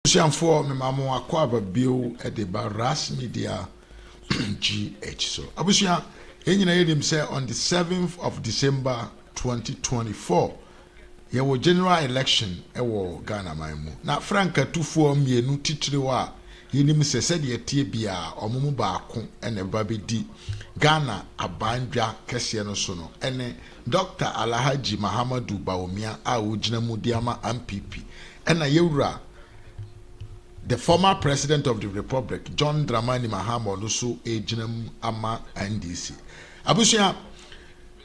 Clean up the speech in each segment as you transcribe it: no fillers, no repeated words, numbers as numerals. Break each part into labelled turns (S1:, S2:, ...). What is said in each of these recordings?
S1: For me mamo akwaba bill at the Barras Media GH. So Abusia, enyina yedim say on the 7th of December 2024, there was general election ewo Ghana maimu. Na franka tufuo mienu titire wa yenim se sede tie bia omumu baako ene babedi Ghana abandwa kese no so no ene Dr. Alhaji Muhammadu Bawumia a wogina mu diama MPP ena yewura the former president of the republic John Mahama also ejinam ama NDC abusia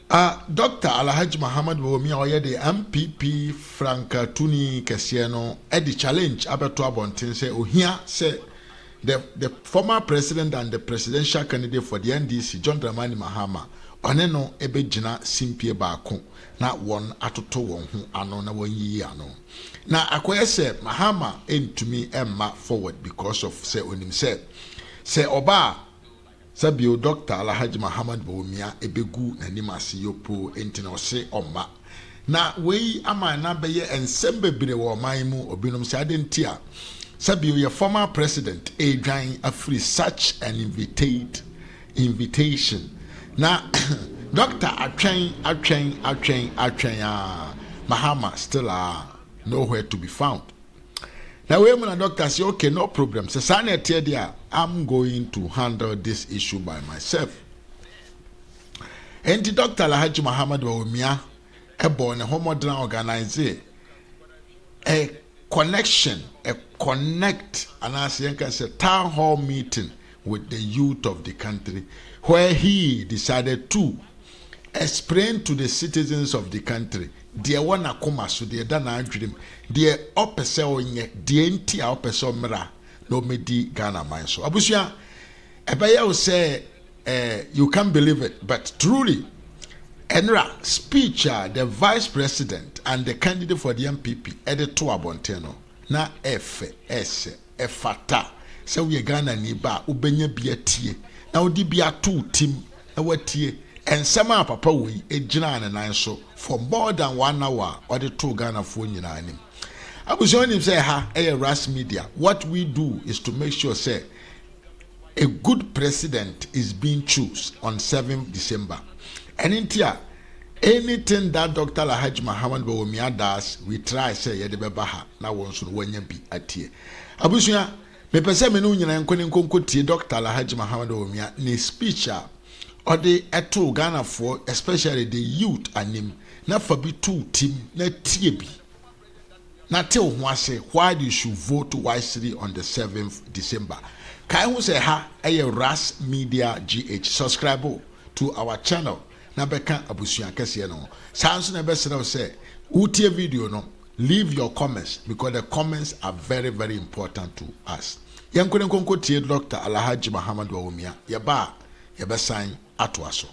S1: Dr. Alhaji Muhammad Bawumia oye the MPP Franka Tuni kese no e the challenge abeto abonten say ohia say the former president and the presidential candidate for the NDC John Mahama one no ebegina simpie baako na won atoto won ho ano na won yi ano na akoye se Mahama entumi emma forward because of say onim say oba sabio Dr. Alhaji Muhammad Bawumia ebegu nanimase yopo enti na ose omma na wei ama na beye ensem bebre wo man mu obinom se adentia sabio your former president adwan afri such an invitation na Dr. Atwen Mahama still are nowhere to be found. Now when a doctor say okay, no problem. So I'm going to handle this issue by myself. And the Dr. Alhaji Muhammad Bawumia born a modern organizer a connection, a connect, and as you can say town hall meeting with the youth of the country, where he decided to explain to the citizens of the country dear one akoma so dear dana dream dear opese onye dear nti a opese mra no medi Ghana man so abusia ebaya will say you can't believe it, but truly enra speech the vice president and the candidate for the MPP editor abonteno na efata so we Ghana ni ba ubenya biatie na odi bia to tim na watie ensema papa we ejina anan so for more than 1 hour or the two Ghana for nyina anim abushoni say ha ras media. What we do is to make sure say a good president is being chosen on 7th December. And in tia anything that Dr. Alhaji Muhammad Bawumia does, we try say yede beba ha na won so wanya bi atie abushia me pese me no nyina nkonko tie Dr. Alhaji Muhammad Bawumia ni speech or the eto Ghana for especially the youth anim na fa bi two team na tie bi na tell who say why you should vote wisely on the 7th December. Kai who say ha ras media GH subscribe to our channel na beka abusuan kese no sanso na bese na say utie video no leave your comments because the comments are very very important to us. Yankone konko tie Dr. Alhaji Muhammad Bawumia yeba sign atwaso.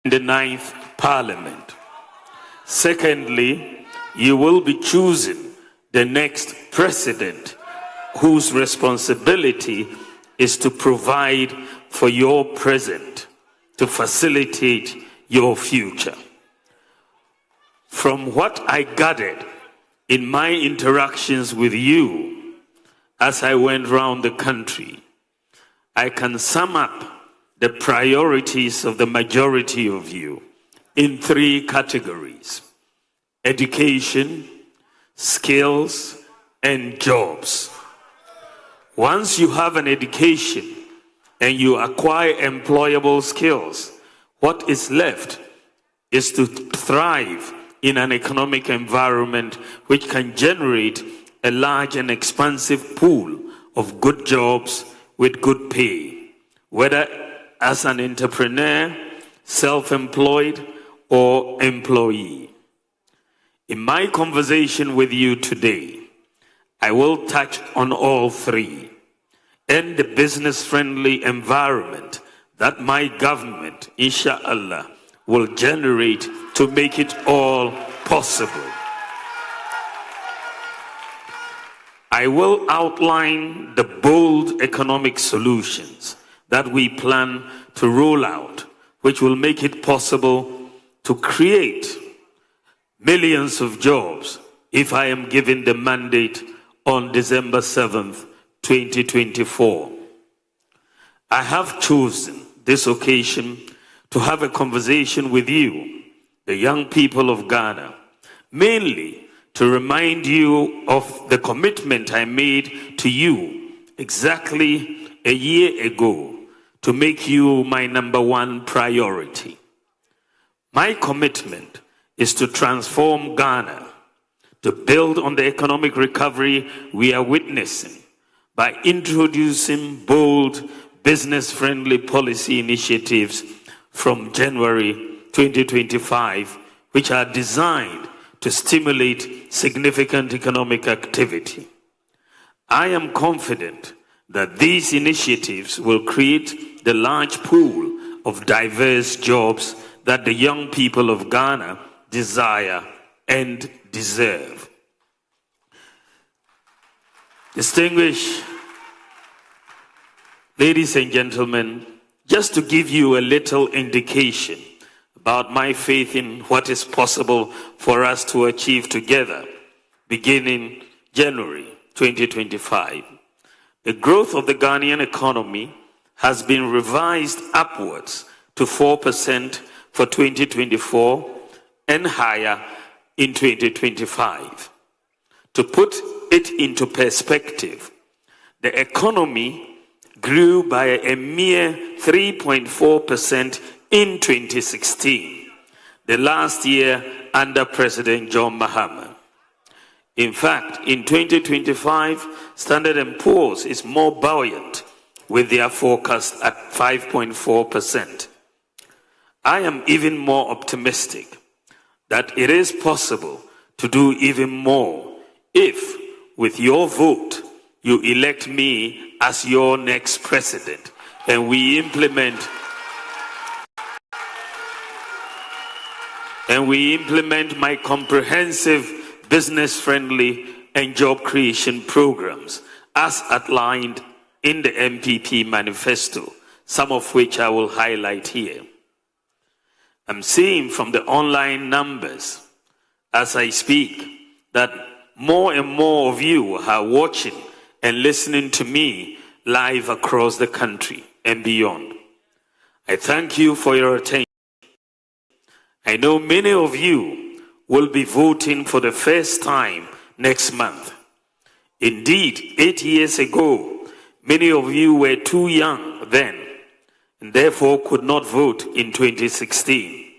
S2: In the 9th Parliament. Secondly, you will be choosing the next president whose responsibility is to provide for your present, to facilitate your future. From what I gathered in my interactions with you as I went round the country, I can sum up the priorities of the majority of you in 3 categories: education, skills, and jobs. Once you have an education and you acquire employable skills, what is left is to thrive in an economic environment which can generate a large and expansive pool of good jobs with good pay, whether as an entrepreneur, self-employed, or employee. In my conversation with you today, I will touch on all 3 and the business-friendly environment that my government, inshallah, will generate to make it all possible. I will outline the bold economic solutions that we plan to roll out, which will make it possible to create millions of jobs if I am given the mandate on December 7th, 2024. I have chosen this occasion to have a conversation with you, the young people of Ghana, mainly to remind you of the commitment I made to you exactly a year ago to make you my number one priority. My commitment is to transform Ghana, to build on the economic recovery we are witnessing by introducing bold, business-friendly policy initiatives from January 2025, which are designed to stimulate significant economic activity. I am confident that these initiatives will create the large pool of diverse jobs that the young people of Ghana desire and deserve. Distinguished ladies and gentlemen, just to give you a little indication about my faith in what is possible for us to achieve together, beginning January 2025. The growth of the Ghanaian economy has been revised upwards to 4% for 2024 and higher in 2025. To put it into perspective, the economy grew by a mere 3.4% in 2016, the last year under President John Mahama. In fact, in 2025, Standard & Poor's is more buoyant with their forecast at 5.4%. I am even more optimistic that it is possible to do even more if, with your vote, you elect me as your next president and we implement my comprehensive business-friendly and job creation programs as outlined in the MPP manifesto, some of which I will highlight here. I'm seeing from the online numbers as I speak that more and more of you are watching and listening to me live across the country and beyond. I thank you for your attention. I know many of you will be voting for the first time next month. Indeed, 8 years ago, many of you were too young then and therefore could not vote in 2016.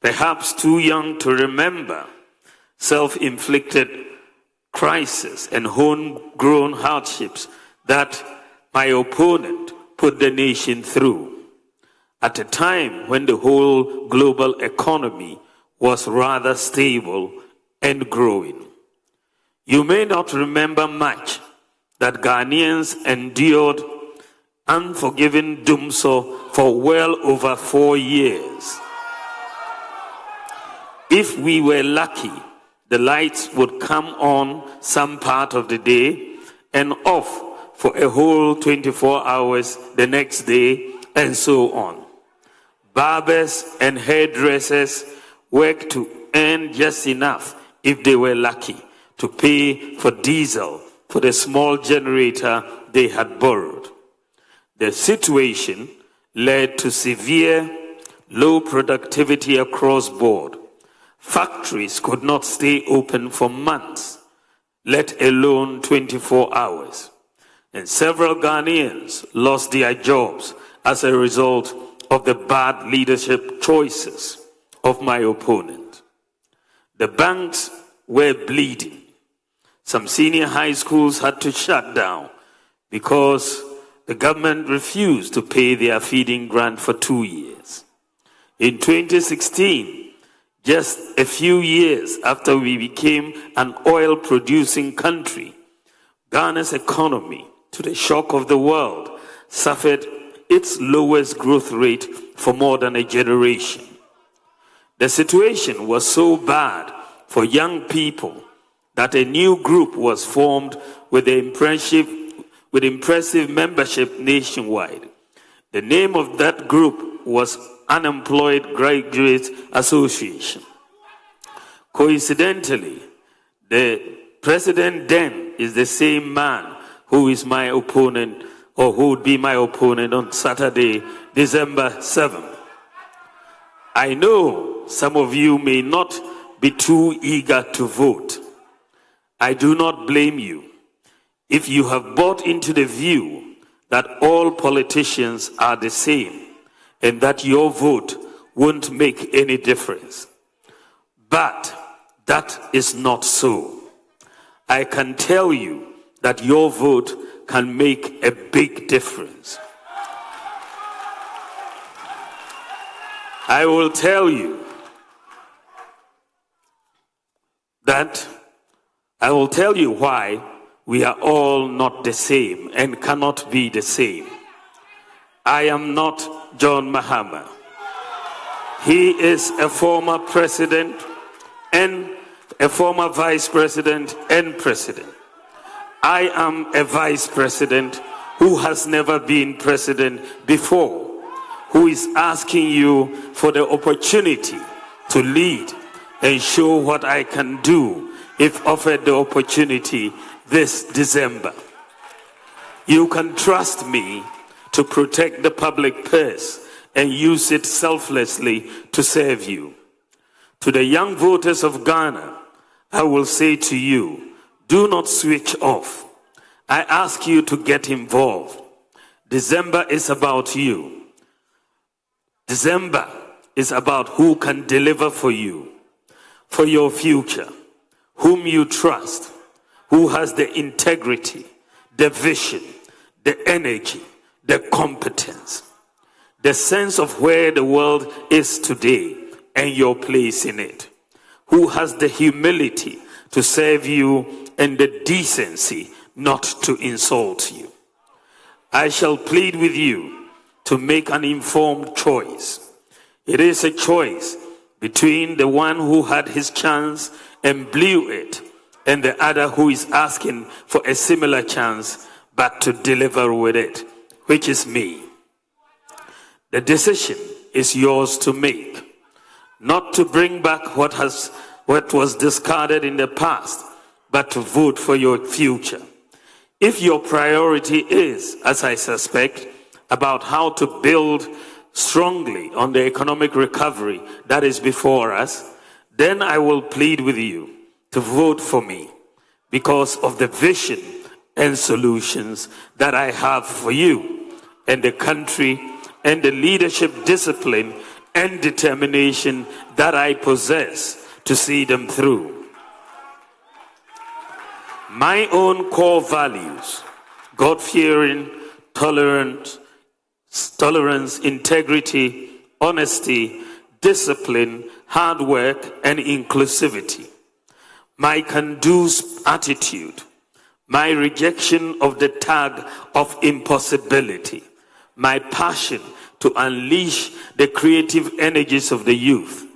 S2: Perhaps too young to remember self-inflicted crisis and homegrown hardships that my opponent put the nation through at a time when the whole global economy was rather stable and growing. You may not remember much that Ghanaians endured unforgiving doomsday for well over 4 years. If we were lucky, the lights would come on some part of the day and off for a whole 24 hours the next day, and so on. Barbers and hairdressers worked to earn just enough, if they were lucky, to pay for diesel for the small generator they had borrowed. The situation led to severe low productivity across board. Factories could not stay open for months, let alone 24 hours. And several Ghanaians lost their jobs as a result of the bad leadership choices of my opponent. The banks were bleeding. Some senior high schools had to shut down because the government refused to pay their feeding grant for 2 years. In 2016, just a few years after we became an oil-producing country, Ghana's economy, to the shock of the world, suffered its lowest growth rate for more than a generation. The situation was so bad for young people that a new group was formed with impressive membership nationwide. The name of that group was Unemployed Graduates Association. Coincidentally, the president then is the same man who is my opponent, or who would be my opponent on Saturday, December 7th. I know some of you may not be too eager to vote. I do not blame you if you have bought into the view that all politicians are the same and that your vote won't make any difference. But that is not so. I can tell you that your vote can make a big difference. I will tell you why we are all not the same and cannot be the same. I am not John Mahama. He is a former president and a former vice president and president. I am a vice president who has never been president before, who is asking you for the opportunity to lead and show what I can do if offered the opportunity this December. You can trust me to protect the public purse and use it selflessly to serve you. To the young voters of Ghana, I will say to you, do not switch off. I ask you to get involved. December is about you. December is about who can deliver for you, for your future, whom you trust, who has the integrity, the vision, the energy, the competence, the sense of where the world is today and your place in it, who has the humility to serve you and the decency not to insult you. I shall plead with you to make an informed choice. It is a choice between the one who had his chance and blew it and the other who is asking for a similar chance but to deliver with it, which is me. The decision is yours to make, not to bring back what was discarded in the past, but to vote for your future. If your priority is, as I suspect, about how to build strongly on the economic recovery that is before us, then I will plead with you to vote for me because of the vision and solutions that I have for you and the country and the leadership discipline and determination that I possess to see them through. My own core values, God-fearing, tolerance, integrity, honesty, discipline, hard work, and inclusivity. My can-do attitude, my rejection of the tag of impossibility, my passion to unleash the creative energies of the youth,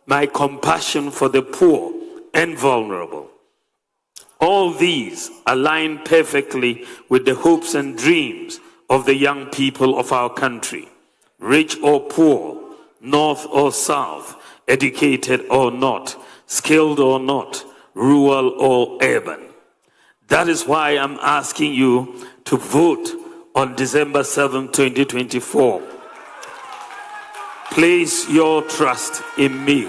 S2: my compassion for the poor and vulnerable. All these align perfectly with the hopes and dreams of the young people of our country, rich or poor, north or south, educated or not, skilled or not, rural or urban. That is why I'm asking you to vote on December 7, 2024. Place your trust in me,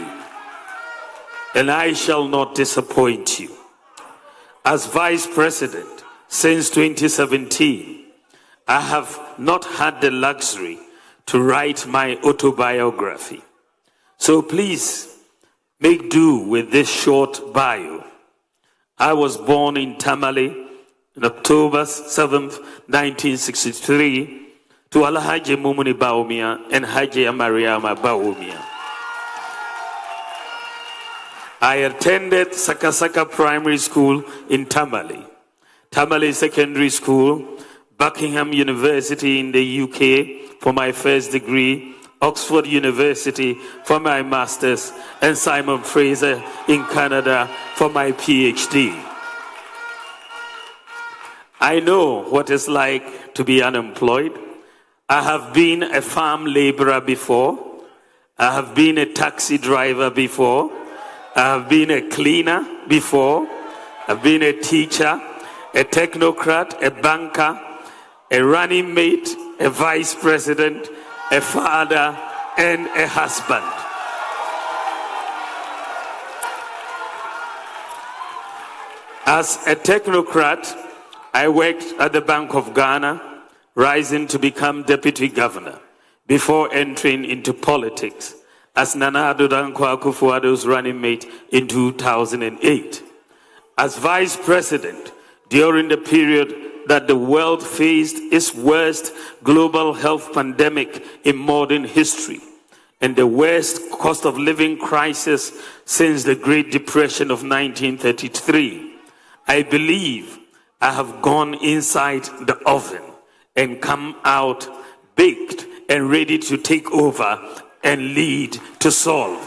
S2: and I shall not disappoint you. As Vice President since 2017, I have not had the luxury to write my autobiography. So please make do with this short bio. I was born in Tamale on October 7th, 1963, to Alhaji Mumuni Bawumia and Haji Mariama Bawumia. I attended Sakasaka Primary School in Tamale, Tamale Secondary School, Buckingham University in the UK for my first degree, Oxford University for my master's, and Simon Fraser in Canada for my PhD. I know what it's like to be unemployed. I have been a farm laborer before. I have been a taxi driver before. I have been a cleaner before. I've been a teacher, a technocrat, a banker, a running mate, a vice president, a father, and a husband. As a technocrat, I worked at the Bank of Ghana, rising to become deputy governor before entering into politics as Nana Addo Dankwa Akufo-Addo's running mate in 2008. As vice president during the period that the world faced its worst global health pandemic in modern history and the worst cost of living crisis since the Great Depression of 1933, I believe I have gone inside the oven and come out baked and ready to take over and lead to solve.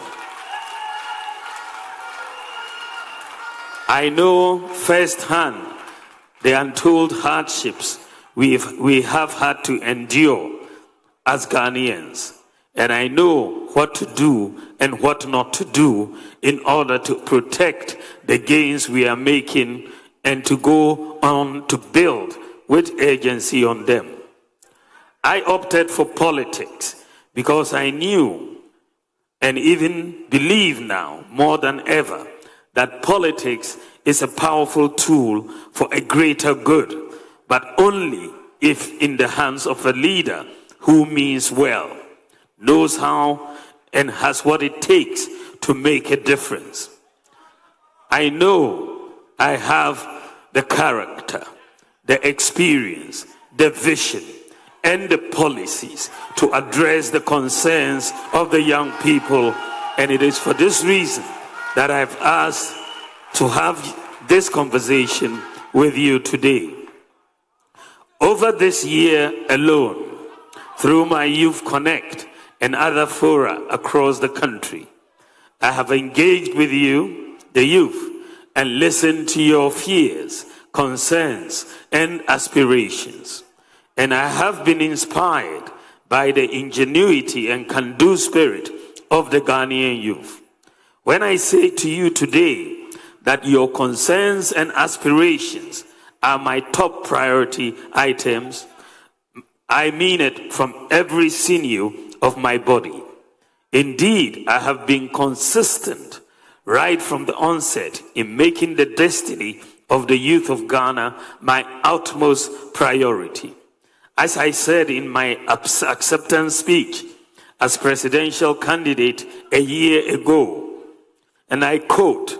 S2: I know firsthand the untold hardships we have had to endure as Ghanaians, and I know what to do and what not to do in order to protect the gains we are making and to go on to build with urgency on them. I opted for politics because I knew and even believe now more than ever that politics is a powerful tool for a greater good, but only if in the hands of a leader who means well, knows how, and has what it takes to make a difference. I know I have the character, the experience, the vision, and the policies to address the concerns of the young people, and it is for this reason that I've asked to have this conversation with you today. Over this year alone, through my Youth Connect and other fora across the country, I have engaged with you, the youth, and listened to your fears, concerns, and aspirations. And I have been inspired by the ingenuity and can-do spirit of the Ghanaian youth. When I say to you today that your concerns and aspirations are my top priority items, I mean it from every sinew of my body. Indeed, I have been consistent right from the onset in making the destiny of the youth of Ghana my utmost priority. As I said in my acceptance speech as presidential candidate a year ago, and I quote,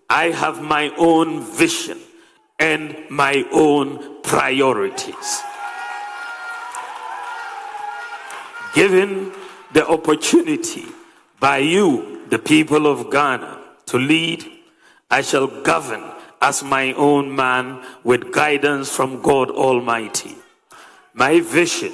S2: "I have my own vision and my own priorities." Given the opportunity by you, the people of Ghana, to lead, I shall govern as my own man with guidance from God Almighty. My vision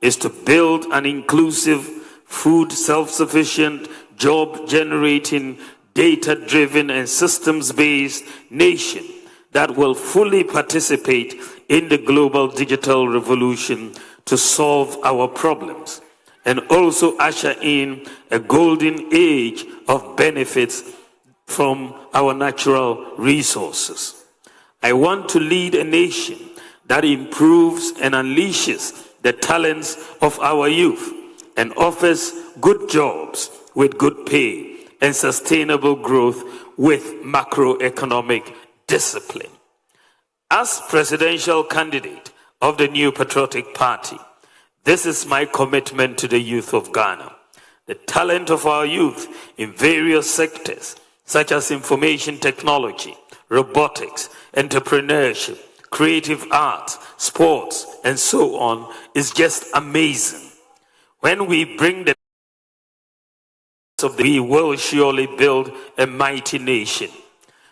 S2: is to build an inclusive, food self-sufficient, job-generating, data-driven and systems-based nation that will fully participate in the global digital revolution to solve our problems, and also usher in a golden age of benefits from our natural resources. I want to lead a nation that improves and unleashes the talents of our youth and offers good jobs with good pay and sustainable growth with macroeconomic discipline. As presidential candidate of the New Patriotic Party, this is my commitment to the youth of Ghana. The talent of our youth in various sectors, such as information technology, robotics, entrepreneurship, creative arts, sports, and so on, is just amazing. When we bring the we will surely build a mighty nation.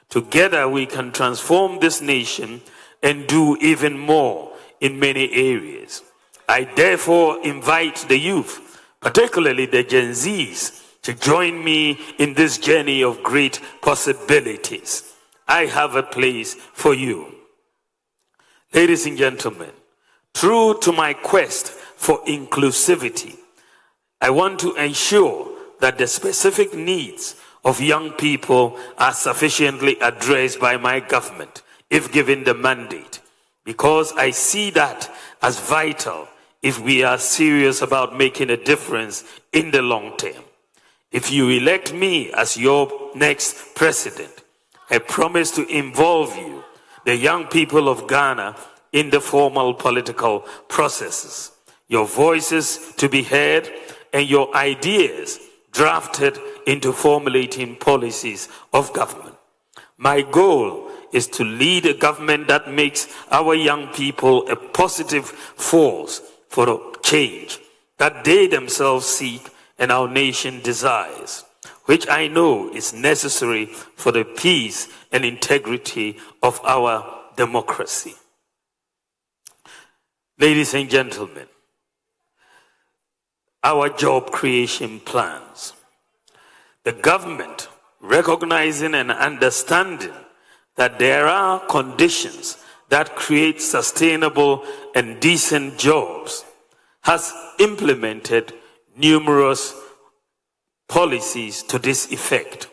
S2: Together we can transform this nation and do even more in many areas. I therefore invite the youth, particularly the Gen Zs, to join me in this journey of great possibilities. I have a place for you. Ladies and gentlemen, true to my quest for inclusivity, I want to ensure that the specific needs of young people are sufficiently addressed by my government, if given the mandate, because I see that as vital if we are serious about making a difference in the long term. If you elect me as your next president, I promise to involve you, the young people of Ghana, in the formal political processes, your voices to be heard and your ideas drafted into formulating policies of government. My goal is to lead a government that makes our young people a positive force for a change that they themselves seek and our nation desires, which I know is necessary for the peace and integrity of our democracy. Ladies and gentlemen, our job creation plans. The government, recognizing and understanding that there are conditions that create sustainable and decent jobs, has implemented numerous policies to this effect.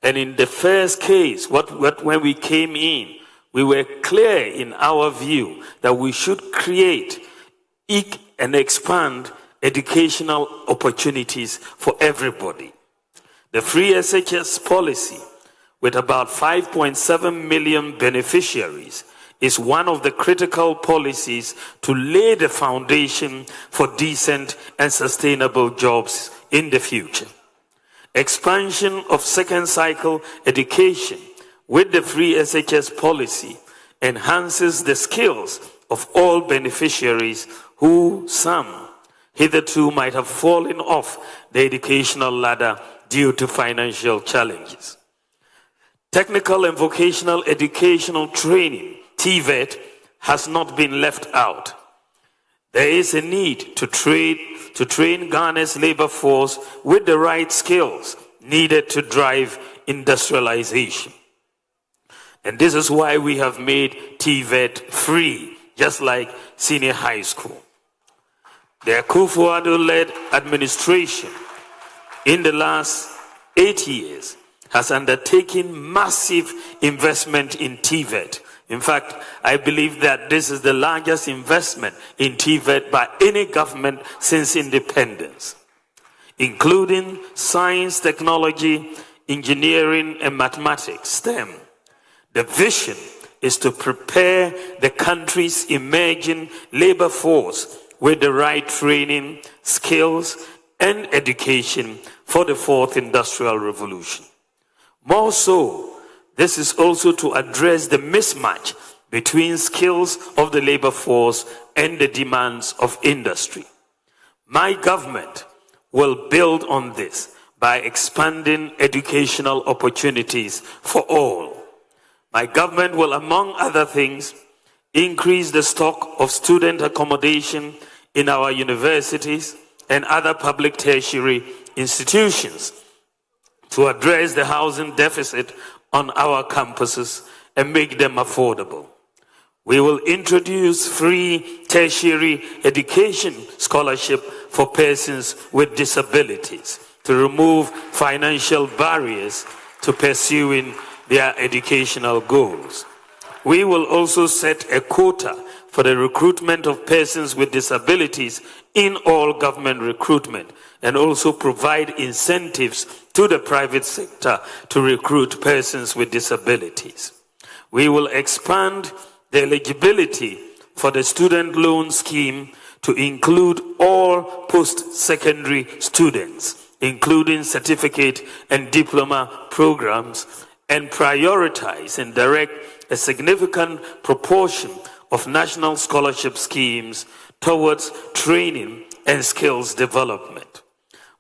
S2: And in the first case, when we came in, we were clear in our view that we should create and expand educational opportunities for everybody. The free SHS policy, with about 5.7 million beneficiaries, is one of the critical policies to lay the foundation for decent and sustainable jobs in the future. Expansion of second cycle education with the free SHS policy enhances the skills of all beneficiaries who some hitherto might have fallen off the educational ladder due to financial challenges. Technical and vocational educational training, TVET, has not been left out. There is a need to train Ghana's labor force with the right skills needed to drive industrialization. And this is why we have made TVET free, just like senior high school. The Akufo-Addo-led administration in the last 8 years has undertaken massive investment in TVET. In fact, I believe that this is the largest investment in TVET by any government since independence, including science, technology, engineering, and mathematics, STEM. The vision is to prepare the country's emerging labor force with the right training, skills, and education for the fourth industrial revolution. More so, this is also to address the mismatch between skills of the labor force and the demands of industry. My government will build on this by expanding educational opportunities for all. My government will, among other things, increase the stock of student accommodation in our universities and other public tertiary institutions to address the housing deficit on our campuses and make them affordable. We will introduce free tertiary education scholarship for persons with disabilities to remove financial barriers to pursuing their educational goals. We will also set a quota for the recruitment of persons with disabilities in all government recruitment, and also provide incentives to the private sector to recruit persons with disabilities. We will expand the eligibility for the student loan scheme to include all post-secondary students, including certificate and diploma programs, and prioritize and direct a significant proportion of national scholarship schemes towards training and skills development.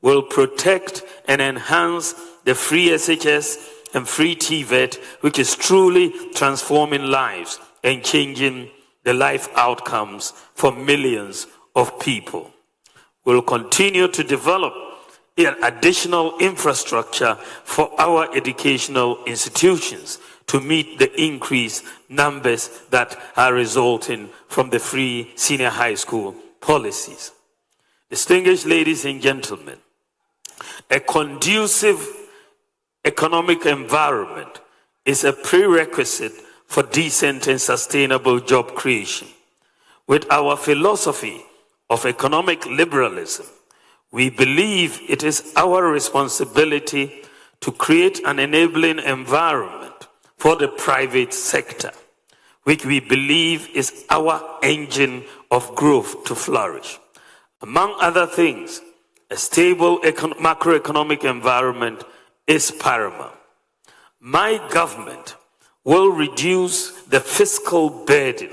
S2: Will protect and enhance the free SHS and free TVET, which is truly transforming lives and changing the life outcomes for millions of people. We'll continue to develop additional infrastructure for our educational institutions to meet the increased numbers that are resulting from the free senior high school policies. Distinguished ladies and gentlemen, a conducive economic environment is a prerequisite for decent and sustainable job creation. With our philosophy of economic liberalism, we believe it is our responsibility to create an enabling environment for the private sector, which we believe is our engine of growth to flourish. Among other things, a stable macroeconomic environment is paramount. My government will reduce the fiscal burden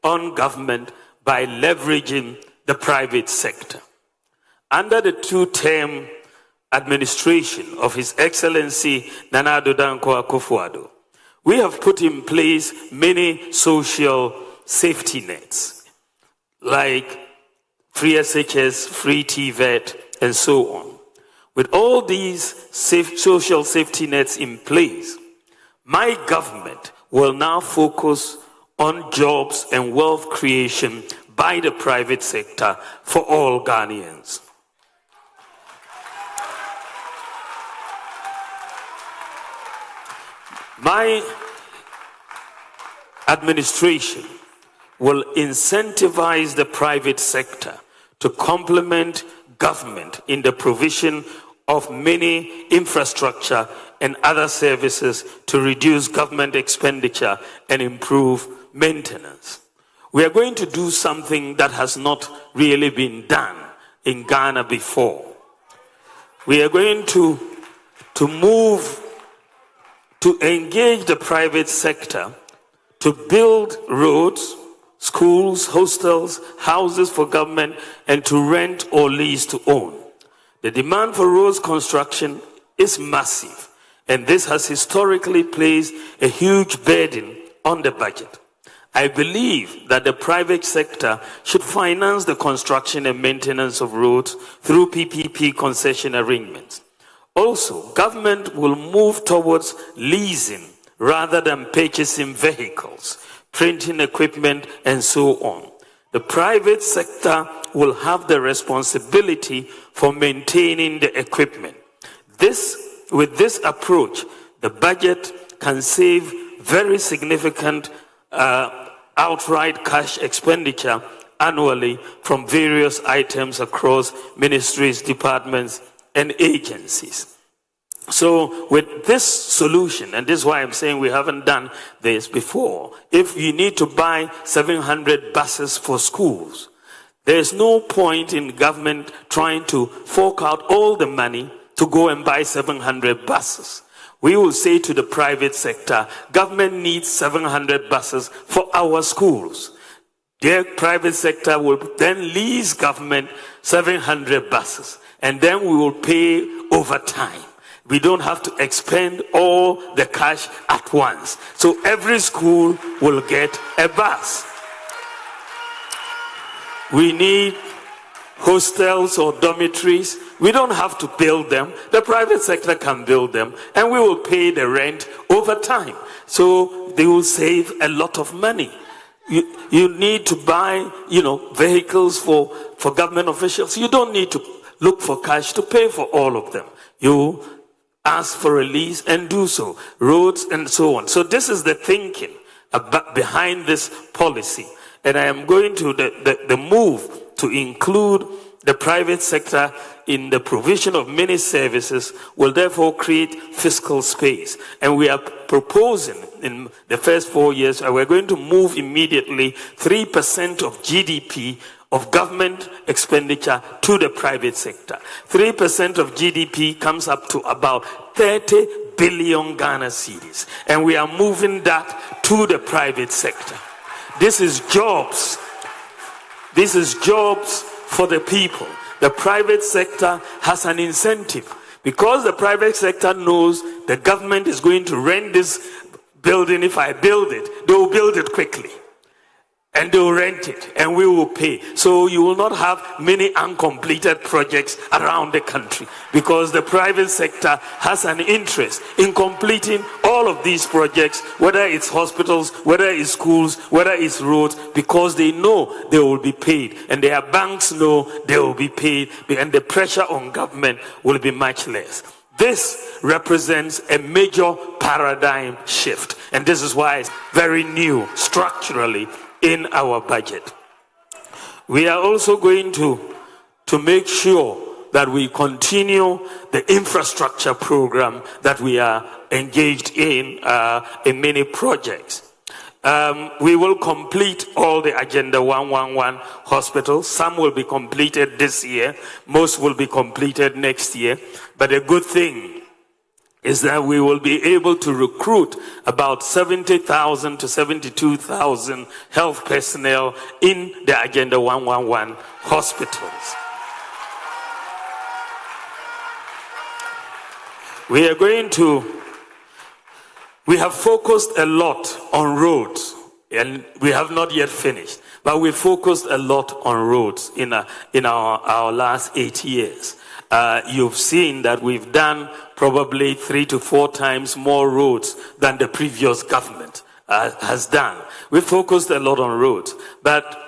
S2: on government by leveraging the private sector. Under the two-term administration of His Excellency Nana Addo Dankwa Akufo-Addo, we have put in place many social safety nets, like free SHS, free TVET, and so on. With all these social safety nets in place, my government will now focus on jobs and wealth creation by the private sector for all Ghanaians. My administration will incentivize the private sector to complement government in the provision of many infrastructure and other services to reduce government expenditure and improve maintenance. We are going to do something that has not really been done in Ghana before. We are going to move to engage the private sector to build roads, schools, hostels, houses for government, and to rent or lease to own. The demand for roads construction is massive, and this has historically placed a huge burden on the budget. I believe that the private sector should finance the construction and maintenance of roads through PPP concession arrangements. Also, government will move towards leasing rather than purchasing vehicles, printing equipment, and so on. The private sector will have the responsibility for maintaining the equipment. With this approach, the budget can save very significant outright cash expenditure annually from various items across ministries, departments, and agencies. So with this solution, and this is why I'm saying we haven't done this before, if you need to buy 700 buses for schools, there's no point in government trying to fork out all the money to go and buy 700 buses. We will say to the private sector, government needs 700 buses for our schools. The private sector will then lease government 700 buses, and then we will pay over time. We don't have to expend all the cash at once. So every school will get a bus. We need hostels or dormitories. We don't have to build them. The private sector can build them, and we will pay the rent over time. So they will save a lot of money. You need to buy, vehicles for government officials. You don't need to look for cash to pay for all of them. You ask for a lease and do so. Roads and so on. So this is the thinking behind this policy. And I am going to the move to include the private sector in the provision of many services will therefore create fiscal space. And we are proposing in the first 4 years, we're going to move immediately 3% of GDP of government expenditure to the private sector. 3% of GDP comes up to about 30 billion Ghana cedis. And we are moving that to the private sector. This is jobs. This is jobs for the people. The private sector has an incentive because the private sector knows the government is going to rent this building. If I build it, they will build it quickly and they will rent it and we will pay. So you will not have many uncompleted projects around the country because the private sector has an interest in completing all all of these projects, whether it's hospitals, whether it's schools, whether it's roads, because they know they will be paid, and their banks know they will be paid, and the pressure on government will be much less. This represents a major paradigm shift, and this is why it's very new structurally in our budget. We are also going to make sure that we continue the infrastructure program that we are engaged in many projects. We will complete all the Agenda 111 hospitals. Some will be completed this year. Most will be completed next year. But the good thing is that we will be able to recruit about 70,000 to 72,000 health personnel in the Agenda 111 hospitals. We have focused a lot on roads, and we have not yet finished, but we focused a lot on roads in our last 8 years. You've seen that we've done probably 3 to 4 times more roads than the previous government has done. We focused a lot on roads, but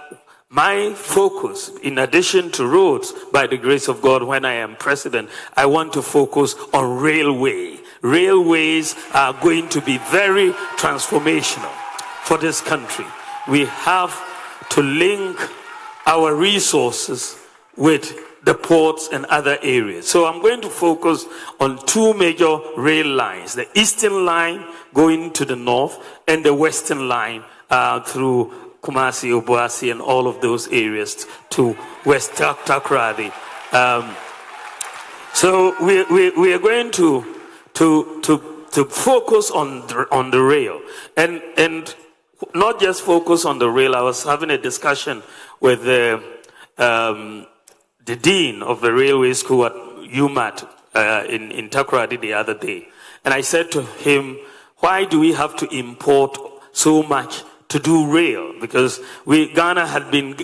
S2: my focus, in addition to roads, by the grace of God, when I am president, I want to focus on railway. Railways are going to be very transformational for this country. We have to link our resources with the ports and other areas. So I'm going to focus on 2 major rail lines, the Eastern Line going to the north and the Western Line through Kumasi, Obuasi, and all of those areas to West Takoradi. So we are going to focus on the rail, and not just focus on the rail. I was having a discussion with the dean of the railway school at UMAT in Takoradi the other day, and I said to him, why do we have to import so much to do rail? Because Ghana had been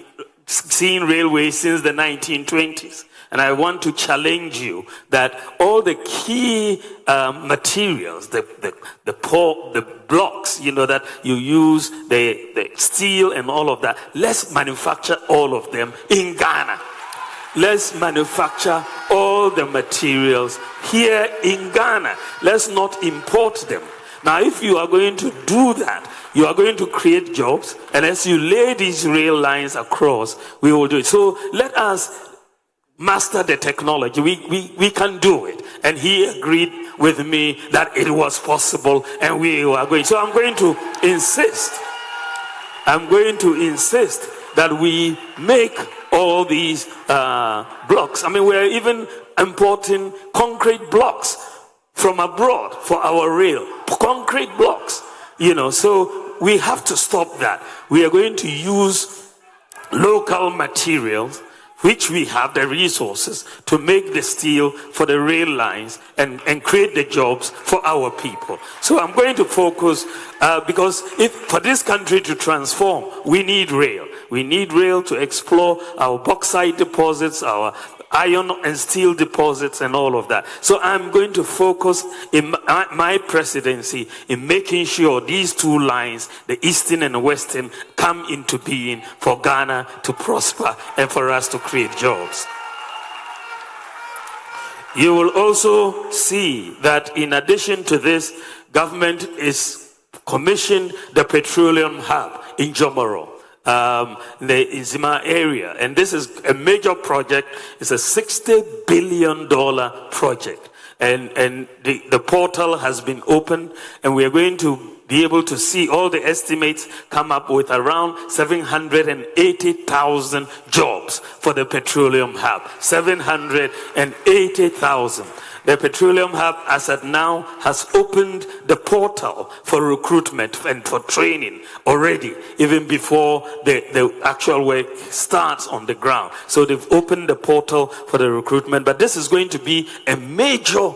S2: seeing railways since the 1920s. And I want to challenge you that all the key materials, the blocks, that you use, the steel and all of that, let's manufacture all of them in Ghana. Let's manufacture all the materials here in Ghana. Let's not import them. Now, if you are going to do that, you are going to create jobs, and as you lay these rail lines across, we will do it. So let us master the technology. We can do it. And he agreed with me that it was possible, and we are going. So I'm going to insist that we make all these blocks. I mean, we're even importing concrete blocks from abroad for our rail. Concrete blocks, so we have to stop that. We are going to use local materials, which we have the resources to make the steel for the rail lines and create the jobs for our people. So I'm going to focus, because for this country to transform, we need rail. We need rail to explore our bauxite deposits, our iron and steel deposits, and all of that. So I'm going to focus in my presidency in making sure these 2 lines, the Eastern and the Western, come into being for Ghana to prosper and for us to create jobs. You will also see that in addition to this, government is commissioned the petroleum hub in Jomoro, the Izima area, and this is a major project. It's a $60 billion project, and the portal has been opened, and we are going to be able to see all the estimates come up with around 780,000 jobs for the petroleum hub. 780,000. The petroleum hub, as at now, has opened the portal for recruitment and for training already, even before the actual work starts on the ground. So they've opened the portal for the recruitment, but this is going to be a major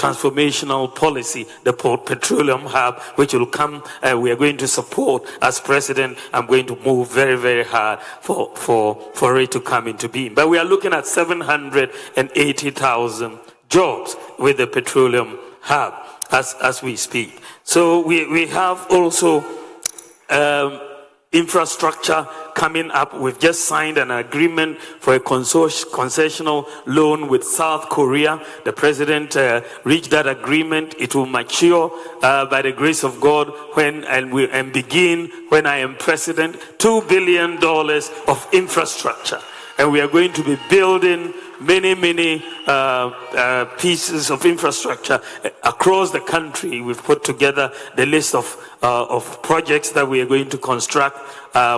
S2: transformational policy, the petroleum hub, which will come, we are going to support. As president, I'm going to move very, very hard for it to come into being. But we are looking at 780,000 jobs with the petroleum hub as we speak. So we have also infrastructure coming up. We've just signed an agreement for a concessional loan with South Korea. The president reached that agreement. It will mature by the grace of God and begin when I am president. $2 billion of infrastructure. And we are going to be building many pieces of infrastructure across the country. We've put together the list of projects that we are going to construct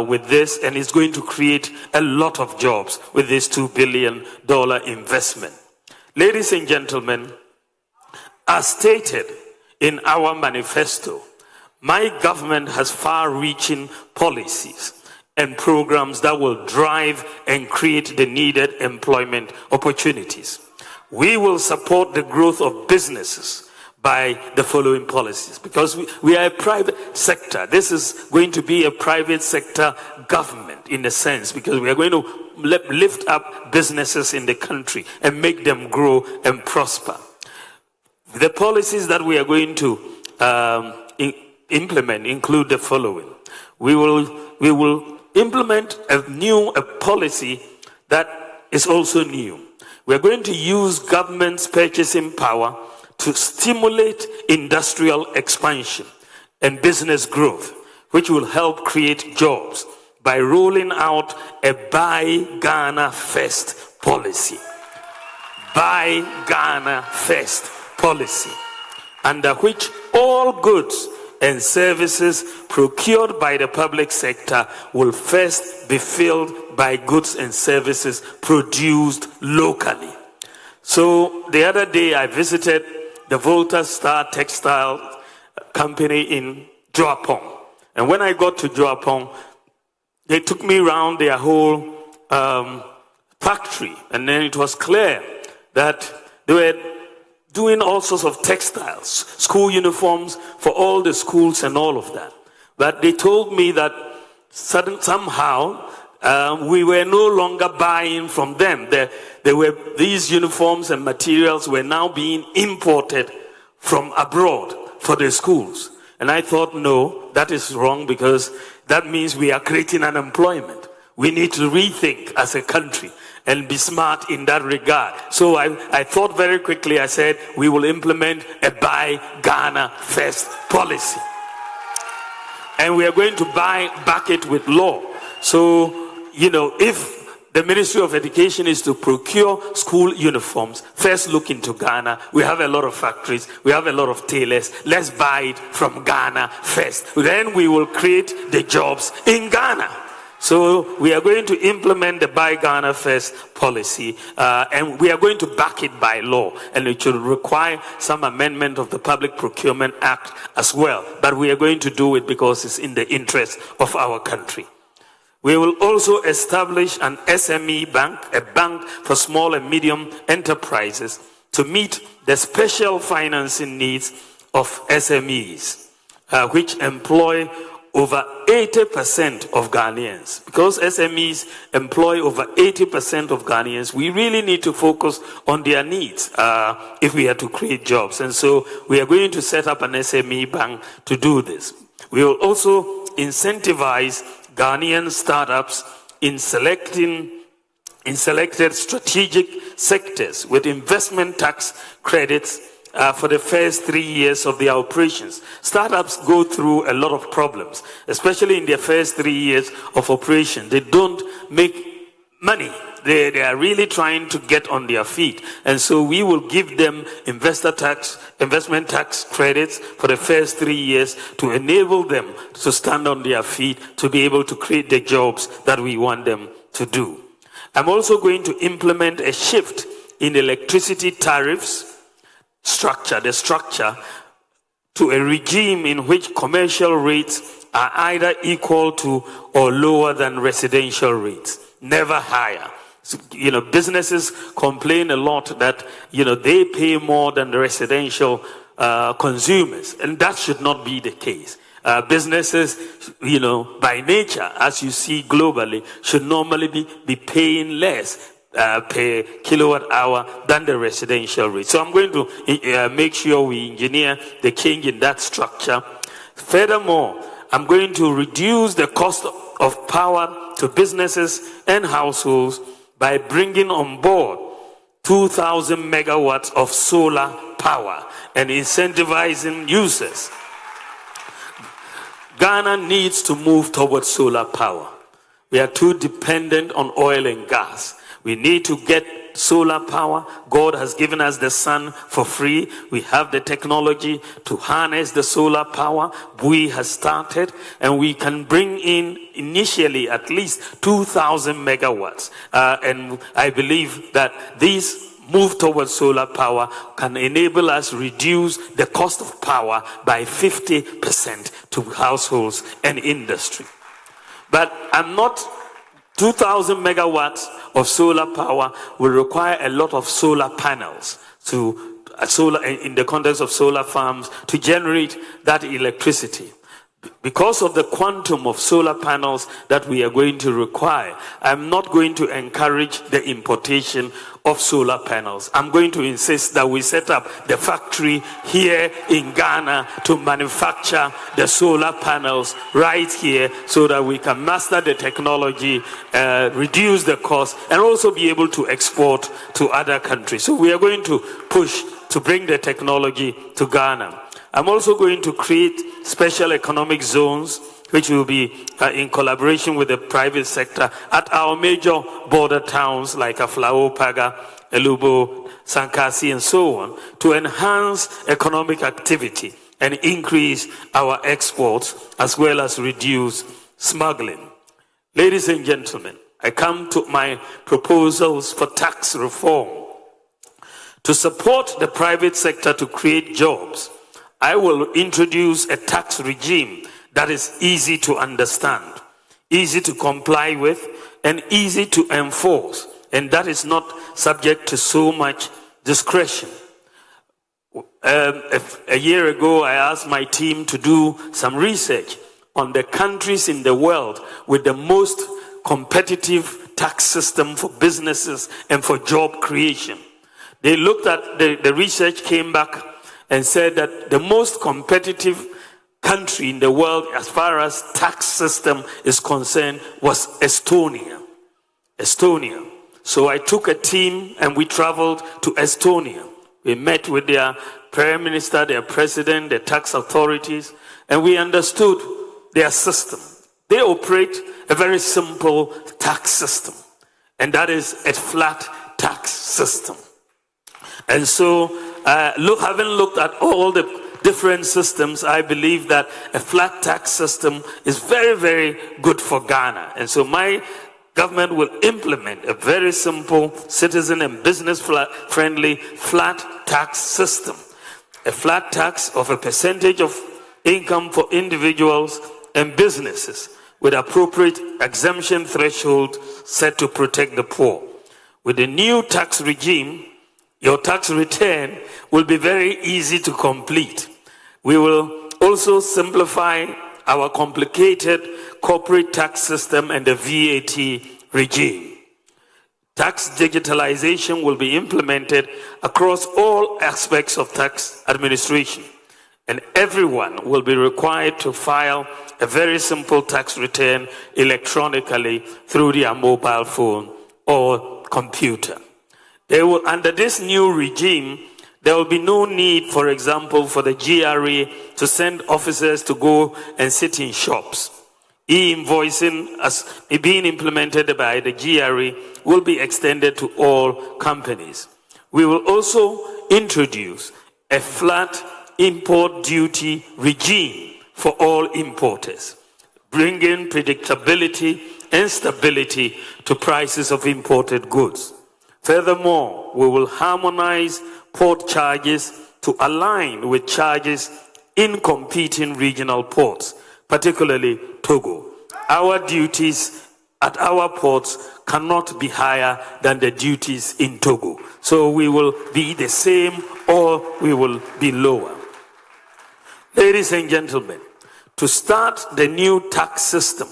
S2: with this, and it's going to create a lot of jobs with this $2 billion investment. Ladies and gentlemen, as stated in our manifesto, my government has far-reaching policies and programs that will drive and create the needed employment opportunities. We will support the growth of businesses by the following policies, because we are a private sector. This is going to be a private sector government in a sense, because we are going to lift up businesses in the country and make them grow and prosper. The policies that we are going to implement include the following. We will implement a policy that is also new. We're going to use government's purchasing power to stimulate industrial expansion and business growth, which will help create jobs by rolling out a Buy Ghana First policy. Buy Ghana First policy, under which all goods and services procured by the public sector will first be filled by goods and services produced locally. So the other day I visited the Volta Star Textile Company in Joapong. And when I got to Joapong, they took me around their whole factory. And then it was clear that they were doing all sorts of textiles, school uniforms for all the schools and all of that. But they told me that somehow we were no longer buying from them. These uniforms and materials were now being imported from abroad for the schools. And I thought, no, that is wrong, because that means we are creating unemployment. We need to rethink as a country and be smart in that regard. So I thought very quickly. I said, we will implement a Buy Ghana First policy. And we are going to back it with law. So, if the Ministry of Education is to procure school uniforms, first look into Ghana. We have a lot of factories. We have a lot of tailors. Let's buy it from Ghana first. Then we will create the jobs in Ghana. So we are going to implement the Buy Ghana First policy, and we are going to back it by law. And it should require some amendment of the Public Procurement Act as well. But we are going to do it because it's in the interest of our country. We will also establish an SME bank, a bank for small and medium enterprises, to meet the special financing needs of SMEs, which employ over 80% of Ghanaians. Because SMEs employ over 80% of Ghanaians, we really need to focus on their needs if we are to create jobs. And so we are going to set up an SME bank to do this. We will also incentivize Ghanaian startups in selected strategic sectors with investment tax credits for the first 3 years of their operations. Startups go through a lot of problems, especially in their first 3 years of operation. They don't make money. They are really trying to get on their feet. And so we will give them investment tax credits for the first 3 years to enable them to stand on their feet, to be able to create the jobs that we want them to do. I'm also going to implement a shift in electricity tariffs structure to a regime in which commercial rates are either equal to or lower than residential rates, never higher. So, businesses complain a lot that, they pay more than the residential consumers, and that should not be the case. Businesses, by nature, as you see globally, should normally be paying less per kilowatt hour than the residential rate. So I'm going to make sure we engineer the change in that structure. Furthermore, I'm going to reduce the cost of power to businesses and households by bringing on board 2,000 megawatts of solar power and incentivizing users. Ghana needs to move towards solar power. We are too dependent on oil and gas. We need to get solar power. God has given us the sun for free. We have the technology to harness the solar power. We have started, and we can bring in initially at least 2,000 megawatts. And I believe that these move towards solar power can enable us reduce the cost of power by 50% to households and industry. But 2,000 megawatts of solar power will require a lot of solar panels to in the context of solar farms to generate that electricity. Because of the quantum of solar panels that we are going to require, I'm not going to encourage the importation of solar panels. I'm going to insist that we set up the factory here in Ghana to manufacture the solar panels right here so that we can master the technology, reduce the cost, and also be able to export to other countries. So we are going to push to bring the technology to Ghana. I'm also going to create special economic zones, which will be in collaboration with the private sector at our major border towns like Aflao, Paga, Elubo, Sankasi, and so on, to enhance economic activity and increase our exports as well as reduce smuggling. Ladies and gentlemen, I come to my proposals for tax reform. To support the private sector to create jobs, I will introduce a tax regime that is easy to understand, easy to comply with, and easy to enforce, and that is not subject to so much discretion. A year ago, I asked my team to do some research on the countries in the world with the most competitive tax system for businesses and for job creation. They looked at the research, came back and said that the most competitive country in the world as far as tax system is concerned was Estonia. So I took a team and we traveled to Estonia. We met with their prime minister, their president, the tax authorities, and we understood their system. They operate a very simple tax system, and that is a flat tax system. And so, having looked at all the different systems, I believe that a flat tax system is very, very good for Ghana. And so my government will implement a very simple citizen and business friendly flat tax system. A flat tax of a percentage of income for individuals and businesses with appropriate exemption threshold set to protect the poor. With the new tax regime, your tax return will be very easy to complete. We will also simplify our complicated corporate tax system and the VAT regime. Tax digitalization will be implemented across all aspects of tax administration, and everyone will be required to file a very simple tax return electronically through their mobile phone or computer. Under this new regime, there will be no need, for example, for the GRA to send officers to go and sit in shops. E-invoicing, as being implemented by the GRA, will be extended to all companies. We will also introduce a flat import duty regime for all importers, bringing predictability and stability to prices of imported goods. Furthermore, we will harmonize port charges to align with charges in competing regional ports, particularly Togo. Our duties at our ports cannot be higher than the duties in Togo. So we will be the same or we will be lower. Ladies and gentlemen, to start the new tax system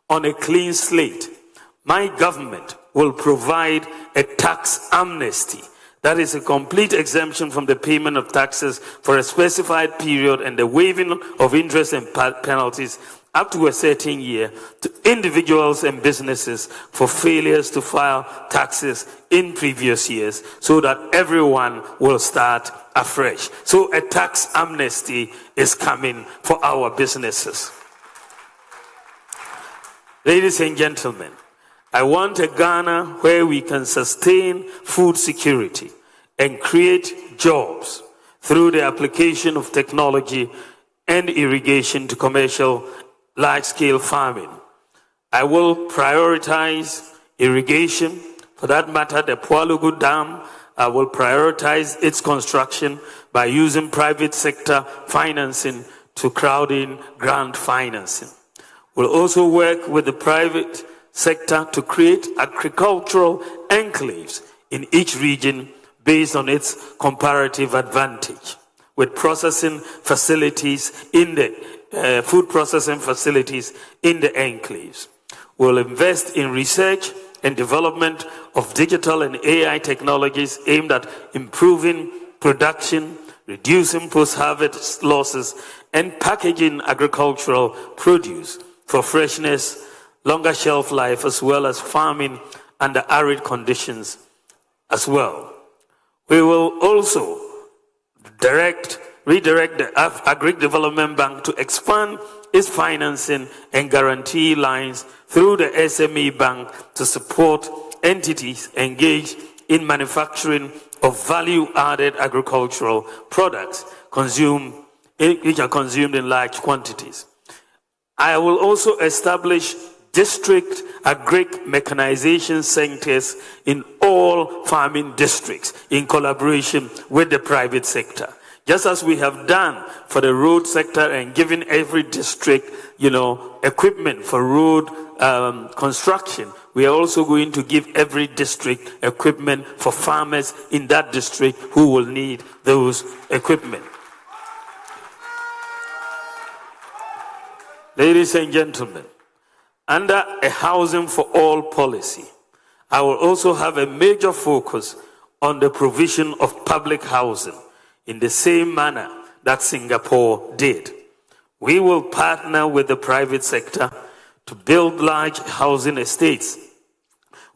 S2: on a clean slate, my government will provide a tax amnesty. That is a complete exemption from the payment of taxes for a specified period and the waiving of interest and penalties up to a certain year to individuals and businesses for failures to file taxes in previous years, so that everyone will start afresh. So a tax amnesty is coming for our businesses. Ladies and gentlemen, I want a Ghana where we can sustain food security and create jobs through the application of technology and irrigation to commercial large-scale farming. I will prioritize irrigation. For that matter, the Pualugu Dam, I will prioritize its construction by using private sector financing to crowd in grant financing. We'll also work with the private sector to create agricultural enclaves in each region based on its comparative advantage, with processing facilities in the food processing facilities in the enclaves. We'll invest in research and development of digital and AI technologies aimed at improving production, reducing post-harvest losses, and packaging agricultural produce for freshness, longer shelf life, as well as farming under arid conditions as well. We will also redirect the Agri Development Bank to expand its financing and guarantee lines through the SME Bank to support entities engaged in manufacturing of value-added agricultural products which are consumed in large quantities. I will also establish district agric mechanization centers in all farming districts in collaboration with the private sector. Just as we have done for the road sector and given every district, equipment for road construction, we are also going to give every district equipment for farmers in that district who will need those equipment. Ladies and gentlemen, under a housing for all policy, I will also have a major focus on the provision of public housing in the same manner that Singapore did. We will partner with the private sector to build large housing estates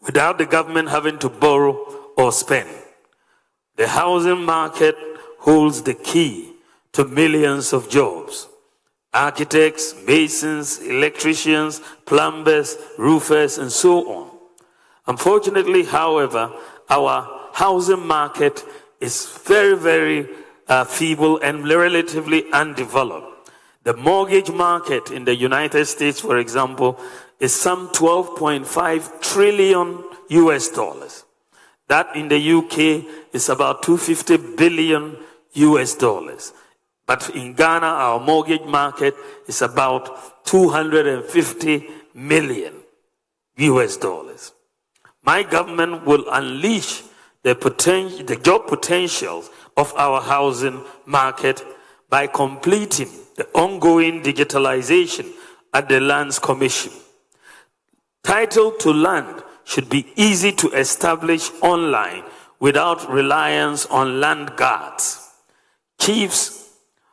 S2: without the government having to borrow or spend. The housing market holds the key to millions of jobs. Architects, masons, electricians, plumbers, roofers, and so on. Unfortunately, however, our housing market is very, very feeble and relatively undeveloped. The mortgage market in the United States, for example, is some $12.5 trillion US dollars. That in the UK is about $250 billion US dollars. But in Ghana, our mortgage market is about $250 million US dollars. My government will unleash the job potentials of our housing market by completing the ongoing digitalization at the Lands Commission. Title to land should be easy to establish online without reliance on land guards. Chiefs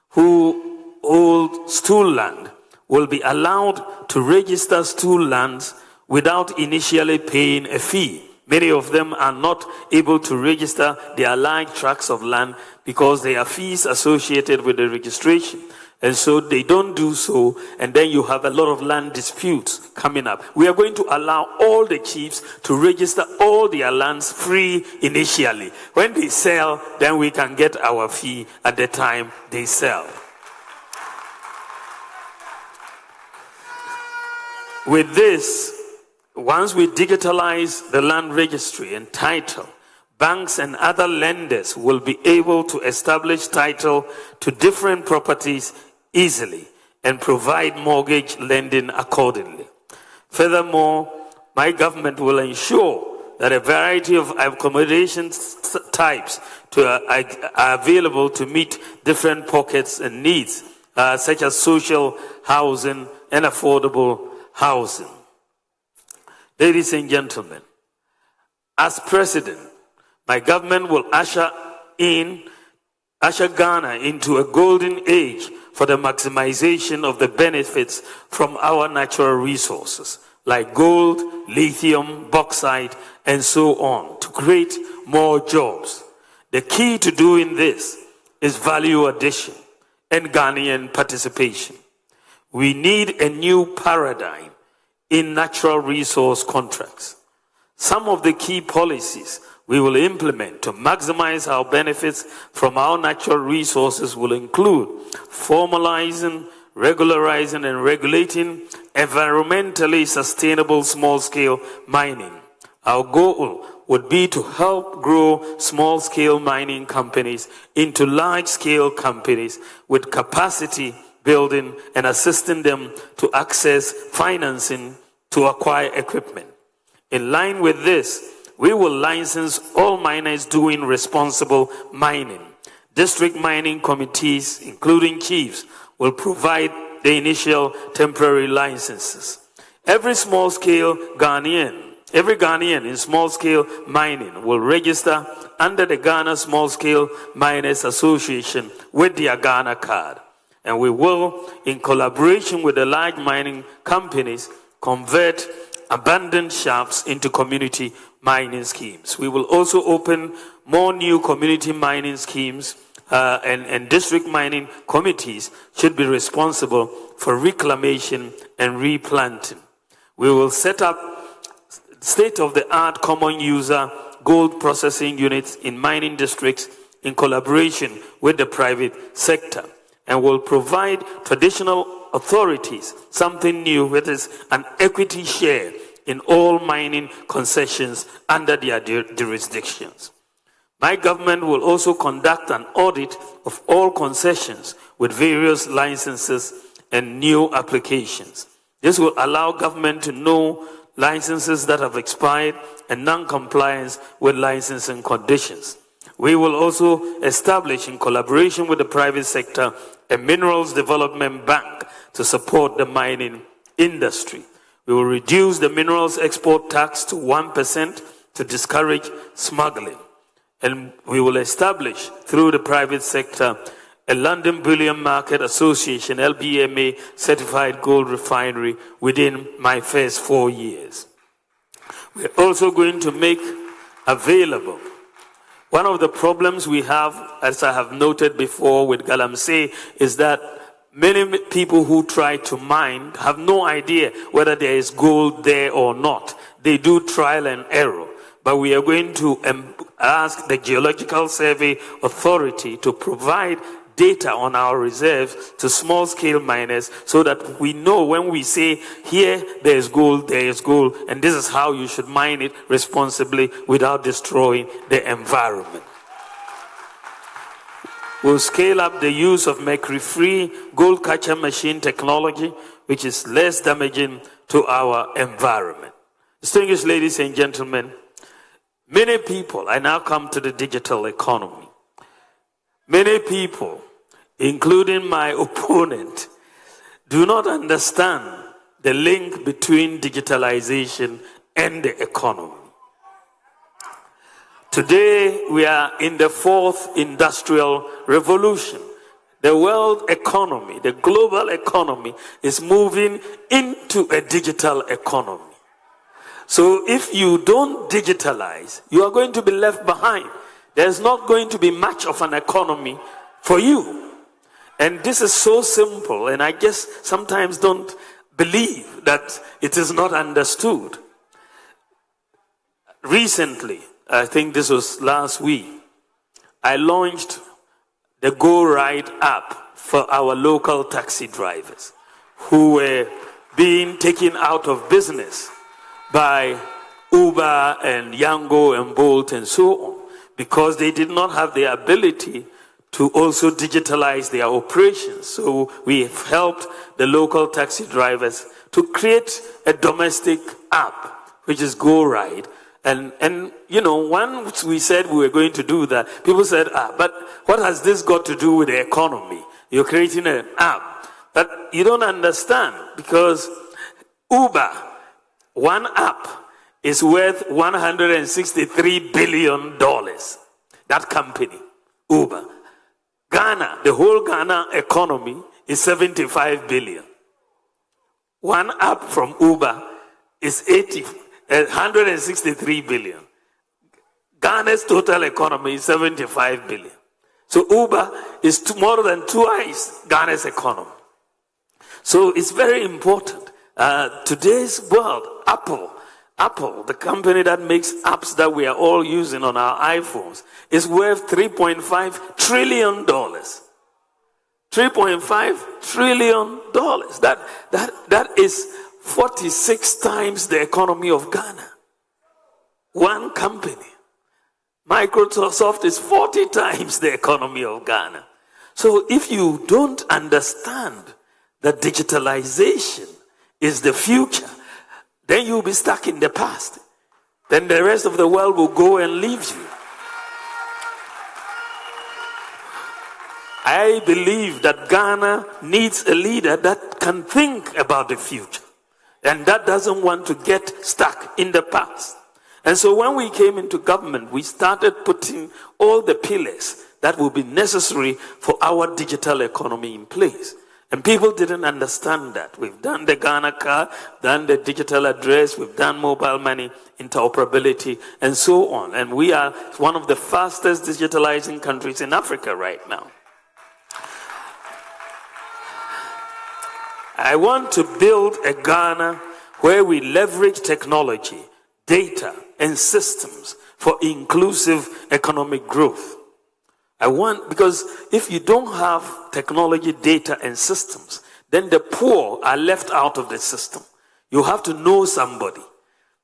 S2: who hold stool land will be allowed to register stool lands without initially paying a fee. Many of them are not able to register their large tracts of land because there are fees associated with the registration. And so they don't do so, and then you have a lot of land disputes coming up. We are going to allow all the chiefs to register all their lands free initially. When they sell, then we can get our fee at the time they sell. With this, once we digitalize the land registry and title, banks and other lenders will be able to establish title to different properties easily and provide mortgage lending accordingly. Furthermore, my government will ensure that a variety of accommodation types are available to meet different pockets and needs, such as social housing and affordable housing. Ladies and gentlemen, As president, my government will usher Ghana into a golden age for the maximization of the benefits from our natural resources like gold, lithium, bauxite, and so on, to create more jobs. The key to doing this is value addition and Ghanaian participation. We need a new paradigm in natural resource contracts. Some of the key policies we will implement to maximize our benefits from our natural resources will include formalizing, regularizing, and regulating environmentally sustainable small-scale mining. Our goal would be to help grow small-scale mining companies into large-scale companies with capacity building and assisting them to access financing to acquire equipment. In line with this, we will license all miners doing responsible mining. District mining committees, including chiefs, will provide the initial temporary licenses. Every Ghanaian in small-scale mining will register under the Ghana Small-Scale Miners Association with their Ghana card. And we will, in collaboration with the large mining companies, convert abandoned shafts into community mining schemes. We will also open more new community mining schemes, and district mining committees should be responsible for reclamation and replanting. We will set up state-of-the-art common user gold processing units in mining districts in collaboration with the private sector, and will provide traditional authorities something new, which is an equity share in all mining concessions under their jurisdictions. My government will also conduct an audit of all concessions with various licenses and new applications. This will allow government to know licenses that have expired and non-compliance with licensing conditions. We will also establish, in collaboration with the private sector, a minerals development bank to support the mining industry. We will reduce the minerals export tax to 1% to discourage smuggling. And we will establish, through the private sector, a London Bullion Market Association, LBMA certified gold refinery within my first 4 years. We're also going to make available. One of the problems we have, as I have noted before with Galamsey, is that many people who try to mine have no idea whether there is gold there or not. They do trial and error. But we are going to ask the Geological Survey Authority to provide data on our reserves to small-scale miners so that we know when we say, here there is gold, and this is how you should mine it responsibly without destroying the environment. We'll scale up the use of mercury-free gold catcher machine technology, which is less damaging to our environment. Distinguished ladies and gentlemen, many people, I now come to the digital economy. Many people, including my opponent, do not understand the link between digitalization and the economy. Today, we are in the fourth industrial revolution. The world economy, the global economy, is moving into a digital economy. So if you don't digitalize, you are going to be left behind. There's not going to be much of an economy for you. And this is so simple, and I just sometimes don't believe that it is not understood. Recently, I think this was last week, I launched the Go Ride app for our local taxi drivers who were being taken out of business by Uber and Yango and Bolt and so on, because they did not have the ability to also digitalize their operations. So we have helped the local taxi drivers to create a domestic app, which is Go Ride. And you know, once we said we were going to do that, people said, but what has this got to do with the economy? You're creating an app. But you don't understand, because Uber, one app is worth $163 billion. That company, Uber. Ghana, the whole Ghana economy is 75 billion. One app from Uber is 163 billion. Ghana's total economy is 75 billion. So Uber is more than twice Ghana's economy. So it's very important. Today's world, Apple, the company that makes apps that we are all using on our iPhones, is worth $3.5 trillion. $3.5 trillion. That is 46 times the economy of Ghana. One company. Microsoft is 40 times the economy of Ghana. So if you don't understand that digitalization is the future, then you'll be stuck in the past. Then the rest of the world will go and leave you. I believe that Ghana needs a leader that can think about the future and that doesn't want to get stuck in the past. And so when we came into government, we started putting all the pillars that will be necessary for our digital economy in place. And people didn't understand that. We've done the Ghana card, done the digital address, we've done mobile money, interoperability, and so on. And we are one of the fastest digitalizing countries in Africa right now. I want to build a Ghana where we leverage technology, data, and systems for inclusive economic growth. Because if you don't have technology, data, and systems, then the poor are left out of the system. You have to know somebody.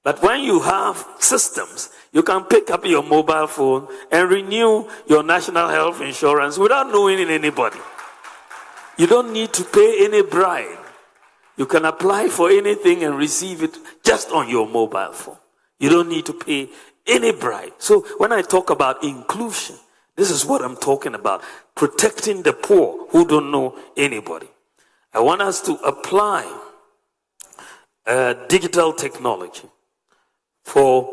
S2: But when you have systems, you can pick up your mobile phone and renew your national health insurance without knowing anybody. You don't need to pay any bribe. You can apply for anything and receive it just on your mobile phone. You don't need to pay any bribe. So when I talk about inclusion, this is what I'm talking about. Protecting the poor who don't know anybody. I want us to apply digital technology for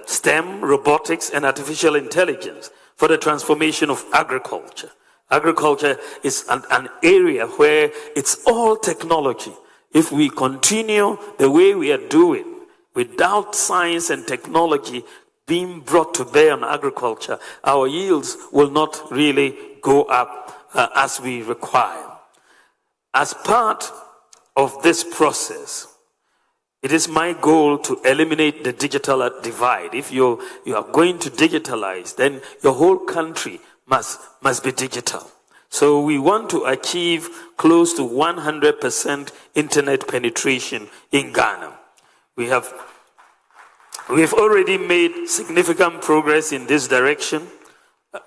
S2: STEM, robotics, and artificial intelligence for the transformation of agriculture. Agriculture is an area where it's all technology. If we continue the way we are doing, without science and technology being brought to bear on agriculture, our yields will not really go up as we require. As part of this process, it is my goal to eliminate the digital divide. If you are going to digitalize, then your whole country must be digital. So we want to achieve close to 100% internet penetration in Ghana. We have already made significant progress in this direction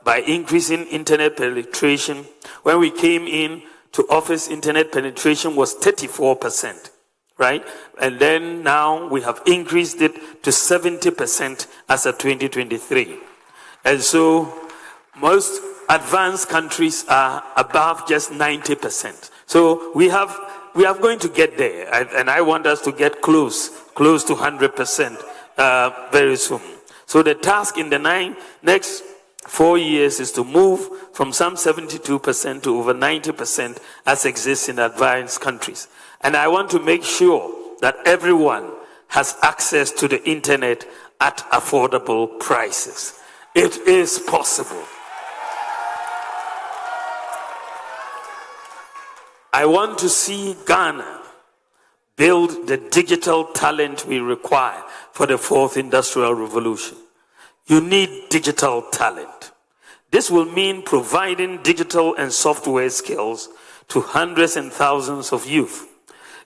S2: by increasing internet penetration. When we came in to office, internet penetration was 34%, right? And then now we have increased it to 70% as of 2023. And so most advanced countries are above just 90%. So we are going to get there, and I want us to get close to 100%. Very soon. So the task in the next 4 years is to move from some 72% to over 90% as exists in advanced countries. And I want to make sure that everyone has access to the internet at affordable prices. It is possible. I want to see Ghana build the digital talent we require for the fourth industrial revolution. You need digital talent. This will mean providing digital and software skills to hundreds and thousands of youth.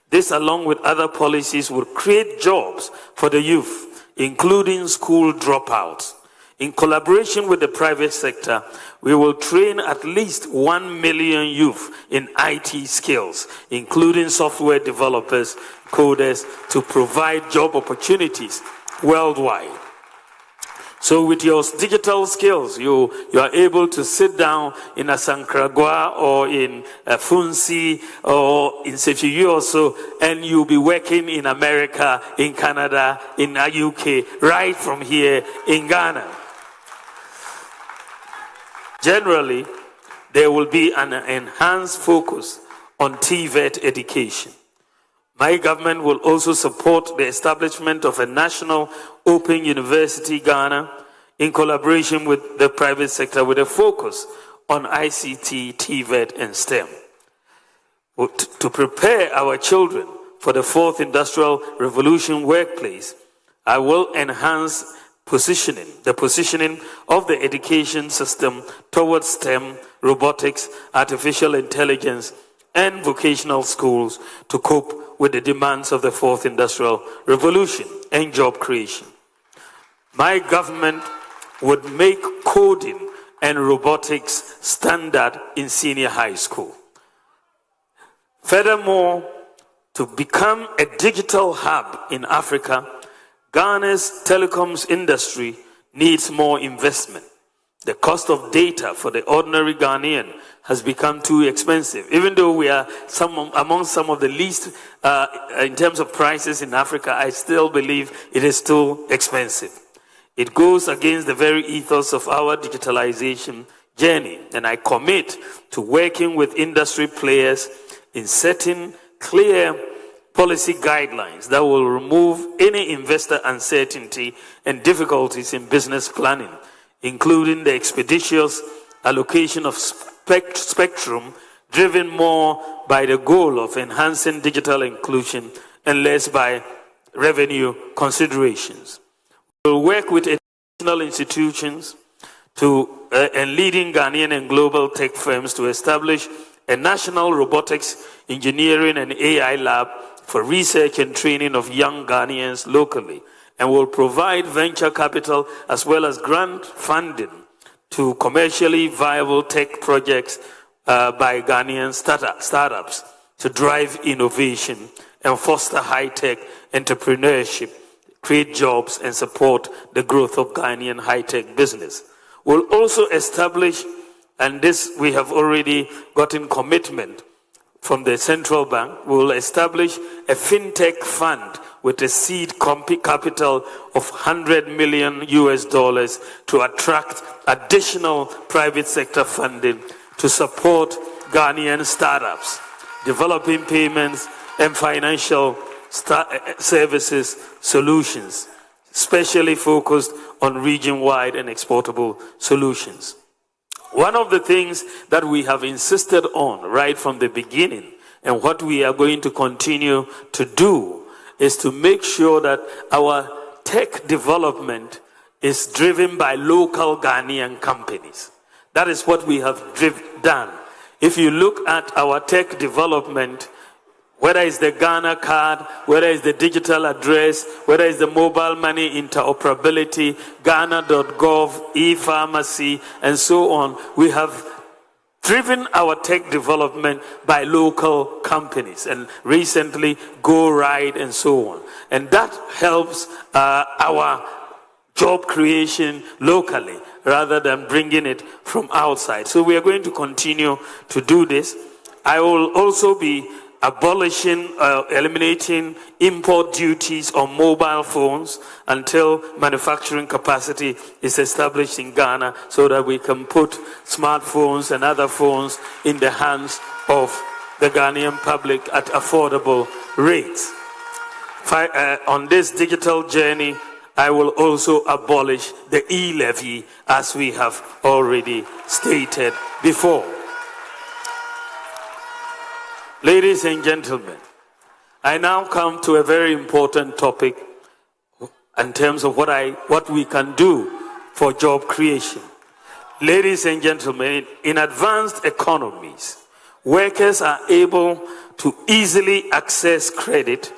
S2: This, along with other policies, will create jobs for the youth, including school dropouts. In collaboration with the private sector, we will train at least 1 million youth in IT skills, including software developers, coders, to provide job opportunities worldwide. So with your digital skills, you are able to sit down in Asankragwa or in Funsi or in Sefiyu also, and you'll be working in America, in Canada, in the UK, right from here in Ghana. Generally, there will be an enhanced focus on TVET education. My government will also support the establishment of a national open university Ghana in collaboration with the private sector with a focus on ICT, TVET, and STEM. To prepare our children for the fourth industrial revolution workplace, I will enhance the positioning of the education system towards STEM, robotics, artificial intelligence, and vocational schools to cope with the demands of the fourth industrial revolution and job creation. My government would make coding and robotics standard in senior high school. Furthermore, to become a digital hub in Africa, Ghana's telecoms industry needs more investment. The cost of data for the ordinary Ghanaian has become too expensive. Even though we are among some of the least in terms of prices in Africa, I still believe it is too expensive. It goes against the very ethos of our digitalization journey, and I commit to working with industry players in setting clear policy guidelines that will remove any investor uncertainty and difficulties in business planning, including the expeditious allocation of spectrum driven more by the goal of enhancing digital inclusion and less by revenue considerations. We will work with educational institutions and leading Ghanaian and global tech firms to establish a national robotics, engineering, and AI lab for research and training of young Ghanaians locally, and will provide venture capital as well as grant funding to commercially viable tech projects by Ghanaian startups to drive innovation and foster high-tech entrepreneurship, create jobs, and support the growth of Ghanaian high-tech business. We'll also establish, and this we have already gotten commitment from the central bank, we will establish a fintech fund with a seed capital of $100 million to attract additional private sector funding to support Ghanaian startups, developing payments and financial services solutions, especially focused on region-wide and exportable solutions. One of the things that we have insisted on right from the beginning, and what we are going to continue to do, is to make sure that our tech development is driven by local Ghanaian companies. That is what we have done. If you look at our tech development, whether it's the Ghana card, whether it's the digital address, whether it's the mobile money interoperability, Ghana.gov, e-pharmacy, and so on, we have driven our tech development by local companies, and recently Go Ride and so on. And that helps our job creation locally rather than bringing it from outside. So we are going to continue to do this. I will also be eliminating import duties on mobile phones until manufacturing capacity is established in Ghana, so that we can put smartphones and other phones in the hands of the Ghanaian public at affordable rates. On this digital journey, I will also abolish the e-levy, as we have already stated before. Ladies and gentlemen, I now come to a very important topic in terms of what we can do for job creation. Ladies and gentlemen, in advanced economies, workers are able to easily access credit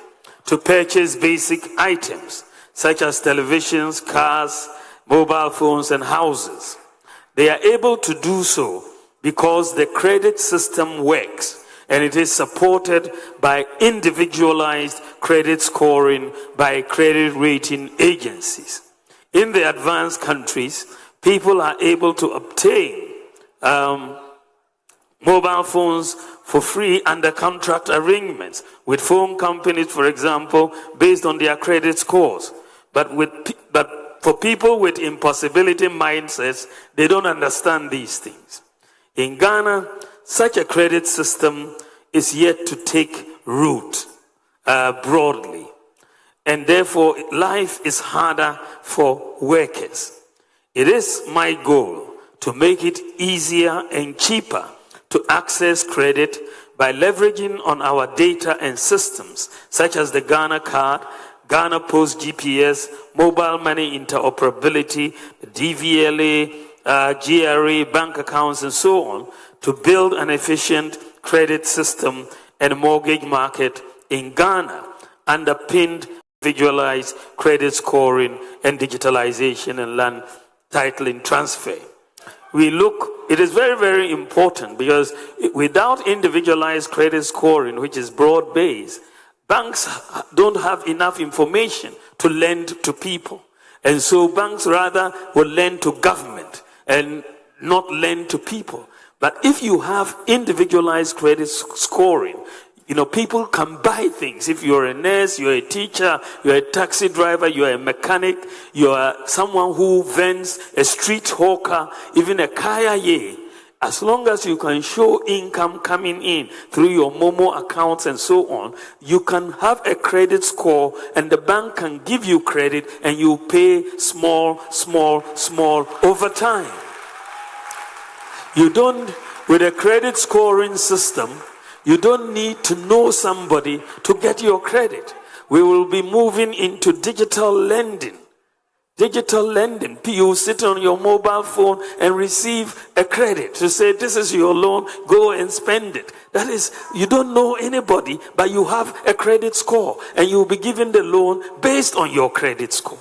S2: to purchase basic items such as televisions, cars, mobile phones, and houses. They are able to do so because the credit system works, and it is supported by individualized credit scoring by credit rating agencies. In the advanced countries, people are able to obtain mobile phones for free under contract arrangements with phone companies, for example, based on their credit scores. But for people with impossibility mindsets, they don't understand these things. In Ghana, such a credit system is yet to take root broadly. And therefore, life is harder for workers. It is my goal to make it easier and cheaper to access credit by leveraging on our data and systems, such as the Ghana Card, Ghana Post GPS, mobile money interoperability, DVLA, GRA, bank accounts, and so on, to build an efficient credit system and mortgage market in Ghana, underpinned individualized credit scoring and digitalization and land titling transfer. It is very, very important, because without individualized credit scoring, which is broad-based, banks don't have enough information to lend to people. And so banks rather will lend to government and not lend to people. But if you have individualized credit scoring, people can buy things. If you're a nurse, you're a teacher, you're a taxi driver, you're a mechanic, you're someone who vends, a street hawker, even a kaya, as long as you can show income coming in through your Momo accounts and so on, you can have a credit score, and the bank can give you credit, and you pay small over time. With a credit scoring system, you don't need to know somebody to get your credit. We will be moving into digital lending. Digital lending. You sit on your mobile phone and receive a credit to say, this is your loan, go and spend it. That is, you don't know anybody, but you have a credit score, and you'll be given the loan based on your credit score.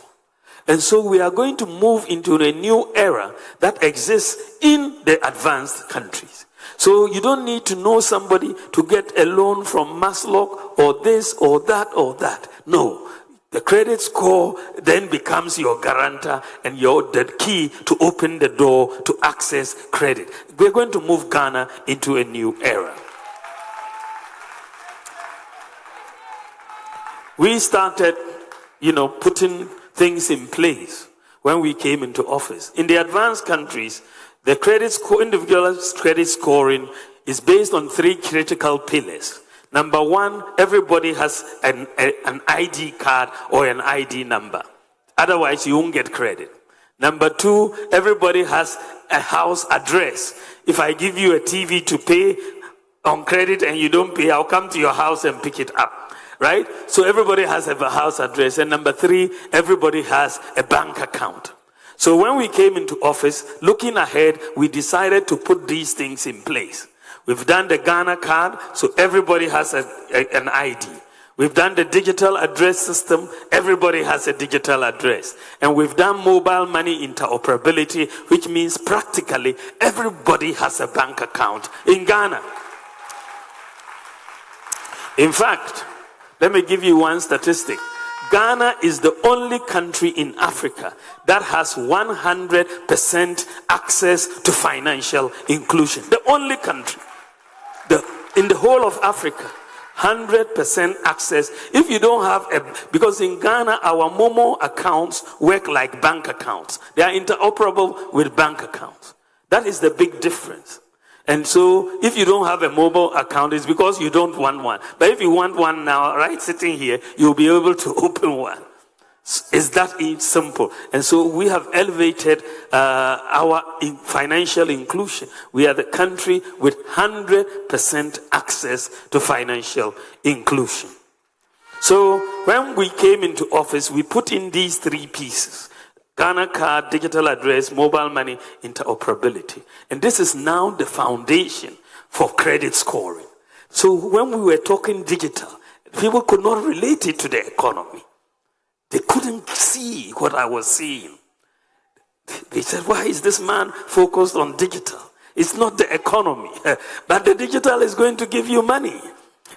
S2: And so we are going to move into a new era that exists in the advanced countries. So you don't need to know somebody to get a loan from Maslow or this or that or that. No. The credit score then becomes your guarantor and the key to open the door to access credit. We're going to move Ghana into a new era. We started, putting things in place when we came into office. In the advanced countries, the individualized credit scoring is based on 3 critical pillars. Number 1, everybody has an ID card or an ID number. Otherwise, you won't get credit. Number 2, everybody has a house address. If I give you a TV to pay on credit and you don't pay, I'll come to your house and pick it up. Right? So everybody has a house address. And number 3, everybody has a bank account. So when we came into office, looking ahead, we decided to put these things in place. We've done the Ghana card, so everybody has an ID. We've done the digital address system, everybody has a digital address. And we've done mobile money interoperability, which means practically everybody has a bank account in Ghana. In fact, let me give you one statistic. Ghana is the only country in Africa that has 100% access to financial inclusion. The only country in the whole of Africa, 100% access. If you don't have because in Ghana, our Momo accounts work like bank accounts. They are interoperable with bank accounts. That is the big difference. And so, if you don't have a mobile account, it's because you don't want one. But if you want one now, right, sitting here, you'll be able to open one. It's that simple. And so, we have elevated our financial inclusion. We are the country with 100% access to financial inclusion. So, when we came into office, we put in these 3 pieces. Ghana card, digital address, mobile money, interoperability. And this is now the foundation for credit scoring. So when we were talking digital, people could not relate it to the economy. They couldn't see what I was seeing. They said, why is this man focused on digital? It's not the economy. But the digital is going to give you money.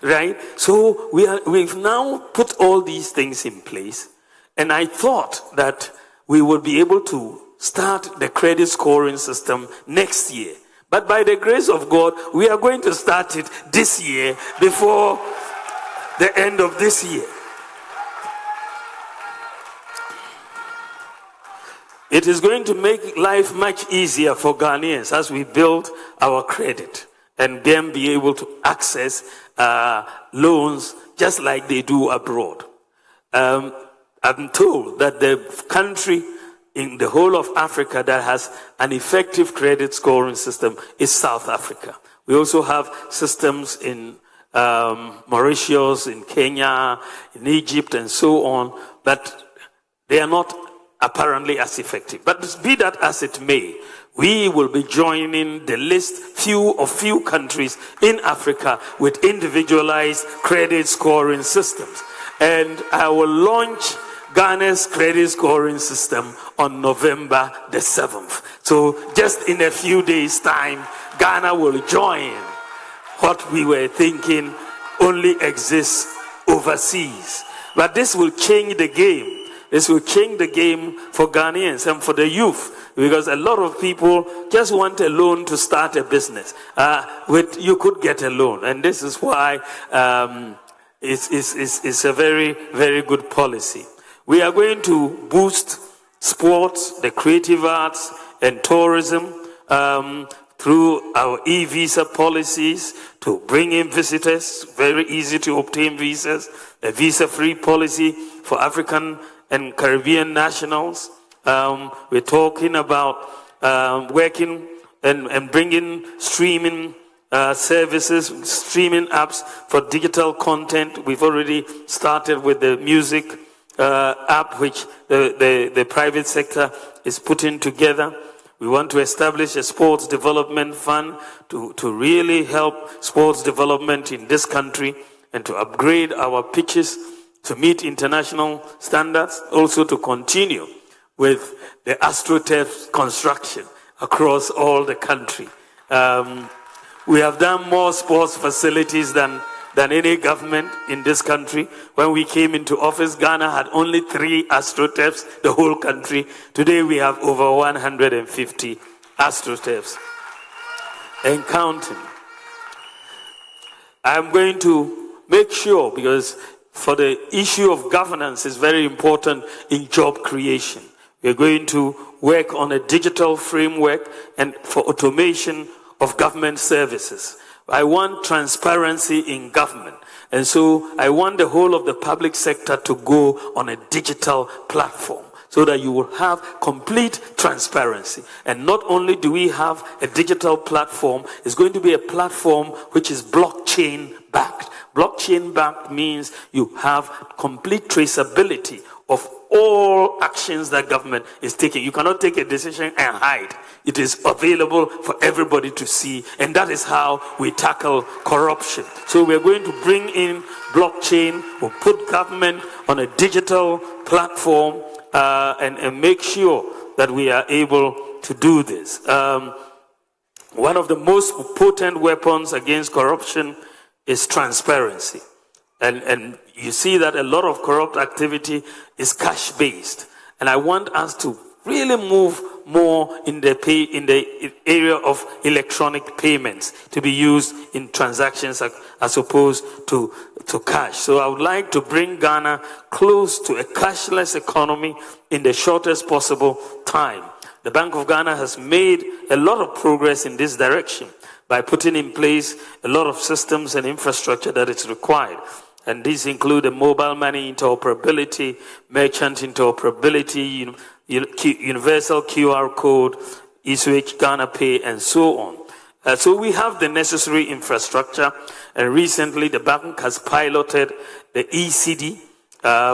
S2: Right? So we've now put all these things in place. And I thought that we will be able to start the credit scoring system next year. But by the grace of God, we are going to start it this year before the end of this year. It is going to make life much easier for Ghanaians as we build our credit and then be able to access loans just like they do abroad. I'm told that the country in the whole of Africa that has an effective credit scoring system is South Africa. We also have systems in Mauritius, in Kenya, in Egypt, and so on, but they are not apparently as effective. But be that as it may, we will be joining the list few countries in Africa with individualized credit scoring systems. And I will launch Ghana's credit scoring system on November the 7th. So just in a few days' time, Ghana will join what we were thinking only exists overseas. But this will change the game. This will change the game for Ghanaians and for the youth, because a lot of people just want a loan to start a business. You could get a loan, and this is why it's a very, very good policy. We are going to boost sports, the creative arts, and tourism through our e-visa policies to bring in visitors. Very easy to obtain visas. A visa-free policy for African and Caribbean nationals. We're talking about working and bringing streaming services, streaming apps for digital content. We've already started with the music app, which the private sector is putting together. We want to establish a sports development fund to really help sports development in this country and to upgrade our pitches to meet international standards, also to continue with the AstroTurf construction across all the country. We have done more sports facilities than any government in this country. When we came into office, Ghana had only 3 AstroTurfs, the whole country. Today we have over 150 AstroTurfs and counting. I'm going to make sure, because for the issue of governance is very important in job creation. We're going to work on a digital framework and for automation of government services. I want transparency in government. And so I want the whole of the public sector to go on a digital platform so that you will have complete transparency. And not only do we have a digital platform, it's going to be a platform which is blockchain backed. Blockchain backed means you have complete traceability of all actions that government is taking. You cannot take a decision and hide. It is available for everybody to see, and that is how we tackle corruption. So we're going to bring in blockchain, we'll put government on a digital platform and make sure that we are able to do this. One of the most potent weapons against corruption is transparency. And you see that a lot of corrupt activity is cash-based. And I want us to really move more in the area of electronic payments to be used in transactions as opposed to cash. So I would like to bring Ghana close to a cashless economy in the shortest possible time. The Bank of Ghana has made a lot of progress in this direction by putting in place a lot of systems and infrastructure that is required. And these include the mobile money interoperability, merchant interoperability, universal QR code, eSwitch, Ghana Pay, and so on. So we have the necessary infrastructure, and recently the bank has piloted the ECD,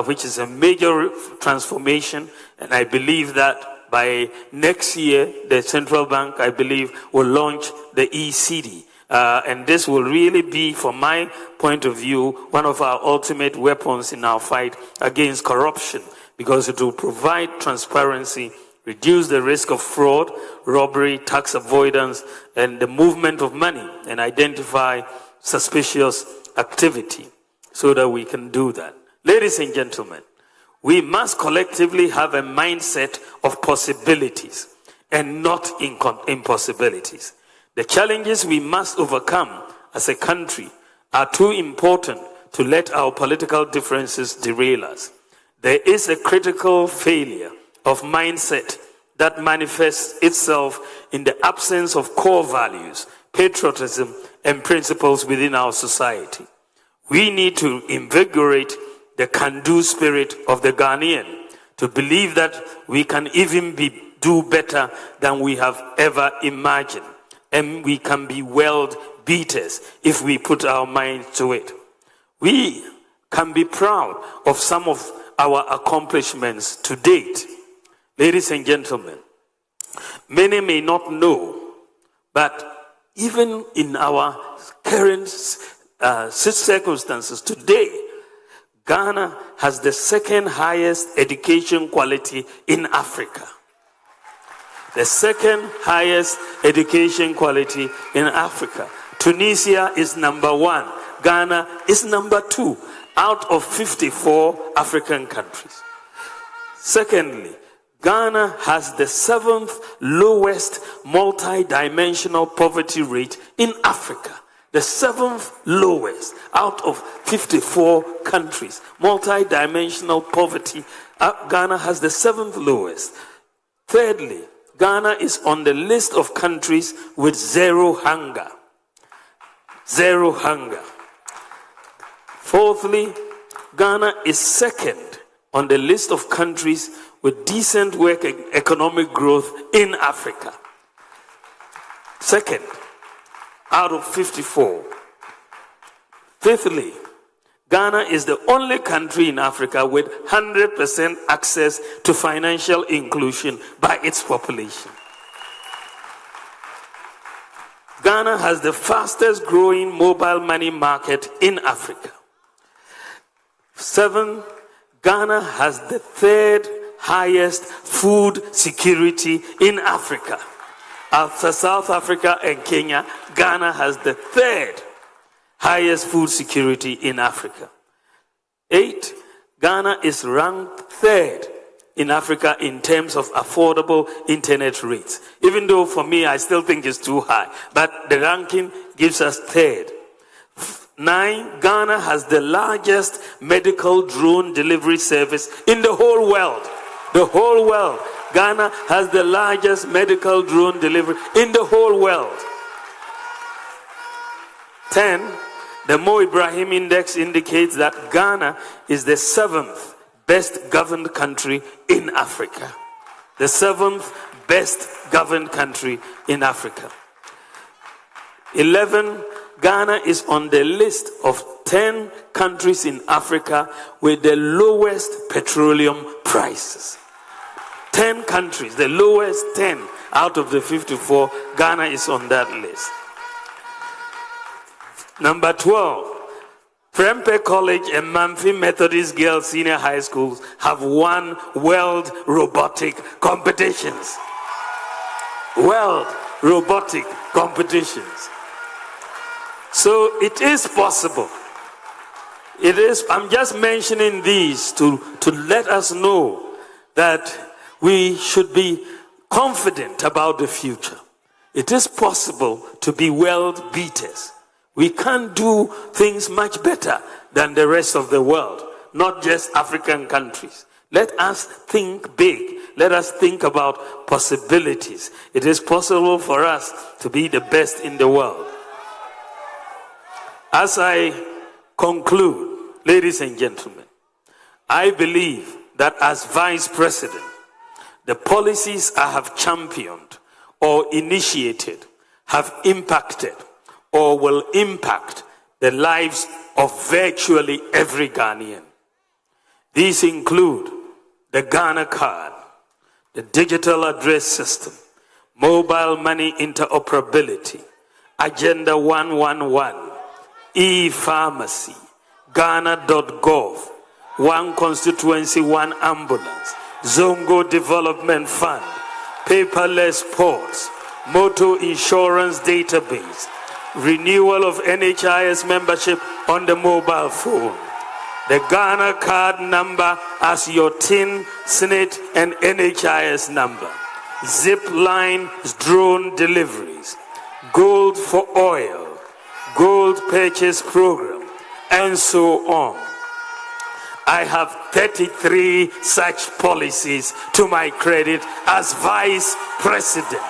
S2: which is a major transformation, and I believe that by next year, the central bank, I believe, will launch the ECD. And this will really be, from my point of view, one of our ultimate weapons in our fight against corruption, because it will provide transparency, reduce the risk of fraud, robbery, tax avoidance, and the movement of money, and identify suspicious activity so that we can do that. Ladies and gentlemen, We must collectively have a mindset of possibilities and not impossibilities. The challenges we must overcome as a country are too important to let our political differences derail us. There is a critical failure of mindset that manifests itself in the absence of core values, patriotism, and principles within our society. We need to invigorate the can-do spirit of the Ghanaian to believe that we can even do better than we have ever imagined, and we can be world beaters if we put our minds to it. We can be proud of some of our accomplishments to date. Ladies and gentlemen, many may not know, but even in our current circumstances today, Ghana has the second highest education quality in Africa. The second highest education quality in Africa. Tunisia is number 1. Ghana is number 2 out of 54 African countries. Secondly, Ghana has the 7th lowest multi-dimensional poverty rate in Africa. The 7th lowest out of 54 countries. Multi-dimensional poverty. Ghana has the 7th lowest. Thirdly, Ghana is on the list of countries with zero hunger. Zero hunger. Fourthly, Ghana is second on the list of countries with decent work and economic growth in Africa. Second, out of 54. Fifthly, Ghana is the only country in Africa with 100% access to financial inclusion by its population. Ghana has the fastest growing mobile money market in Africa. 7, Ghana has the 3rd highest food security in Africa. After South Africa and Kenya, Ghana has the 3rd highest food security in Africa. 8, Ghana is ranked 3rd in Africa in terms of affordable internet rates. Even though for me, I still think it's too high. But the ranking gives us 3rd. 9, Ghana has the largest medical drone delivery service in the whole world. The whole world. Ghana has the largest medical drone delivery in the whole world. 10, the Mo Ibrahim Index indicates that Ghana is the 7th best governed country in Africa. The 7th best governed country in Africa. 11, Ghana is on the list of 10 countries in Africa with the lowest petroleum prices. 10 countries, the lowest 10 out of the 54, Ghana is on that list. Number 12, Prempeh College and Mamfi Methodist Girls Senior High Schools have won world robotic competitions. World robotic competitions. So it is possible. It is, I'm just mentioning these to let us know that we should be confident about the future. It is possible to be world beaters. We can do things much better than the rest of the world, not just African countries. Let us think big. Let us think about possibilities. It is possible for us to be the best in the world. As I conclude, ladies and gentlemen, I believe that as Vice President, the policies I have championed or initiated have impacted or will impact the lives of virtually every Ghanaian. These include the Ghana card, the digital address system, mobile money interoperability, Agenda 111, e-pharmacy, Ghana.gov, one constituency, one ambulance, Zongo Development Fund, paperless ports, motor insurance database, renewal of NHIS membership on the mobile phone, the Ghana card number as your TIN, SNIT, and NHIS number, zip line drone deliveries, gold for oil, gold purchase program, and so on. I have 33 such policies to my credit as Vice President.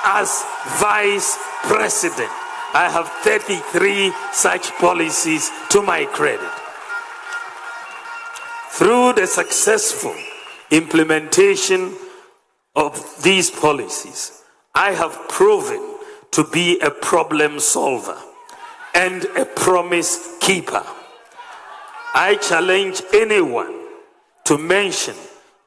S2: As Vice President, I have 33 such policies to my credit. Through the successful implementation of these policies, I have proven to be a problem solver and a promise keeper. I challenge anyone to mention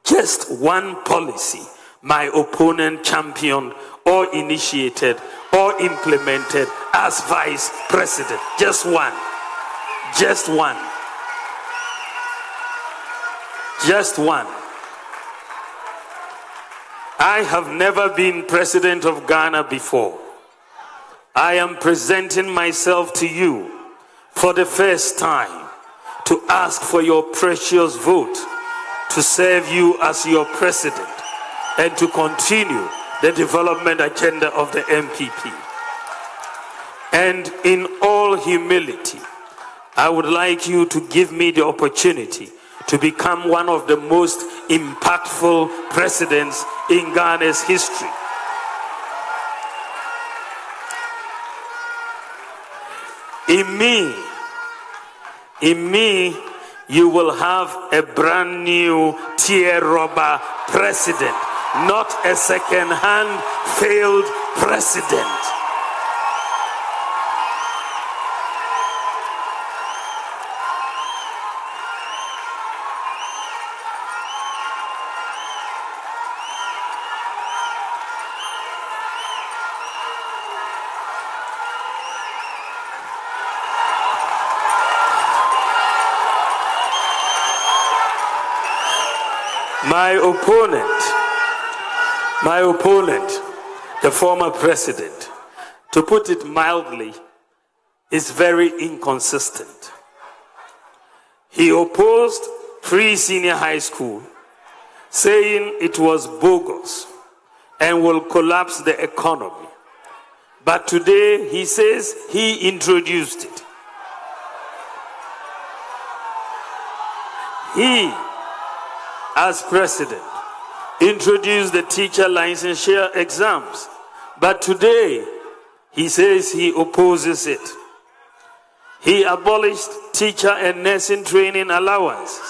S2: just one policy my opponent championed or initiated or implemented as Vice President. Just one. Just one. Just one. I have never been President of Ghana before. I am presenting myself to you for the first time to ask for your precious vote to serve you as your president and to continue the development agenda of the MPP. And in all humility, I would like you to give me the opportunity to become one of the most impactful presidents in Ghana's history. In me, you will have a brand new tear robber president, not a second-hand failed president. My opponent, the former president, to put it mildly, is very inconsistent. He opposed free senior high school, saying it was bogus and will collapse the economy. But today he says he introduced it. He, as president, introduced the teacher licensure exams, but today he says he opposes it. He abolished teacher and nursing training allowances.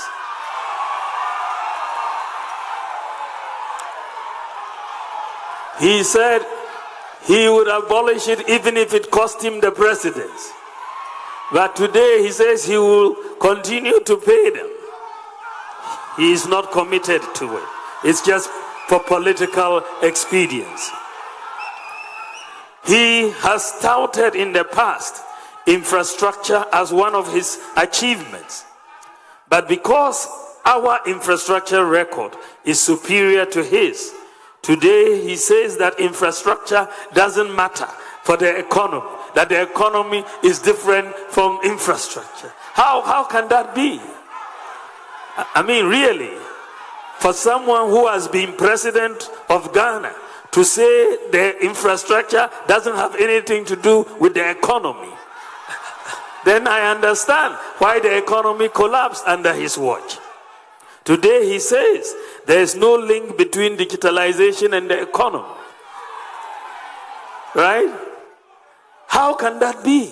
S2: He said he would abolish it even if it cost him the presidency. But today he says he will continue to pay them. He is not committed to it. It's just for political expedience. He has touted in the past infrastructure as one of his achievements. But because our infrastructure record is superior to his, today he says that infrastructure doesn't matter for the economy, that the economy is different from infrastructure. How can that be? I mean, really, for someone who has been president of Ghana to say the infrastructure doesn't have anything to do with the economy, then I understand why the economy collapsed under his watch. Today he says there is no link between digitalization and the economy. Right? How can that be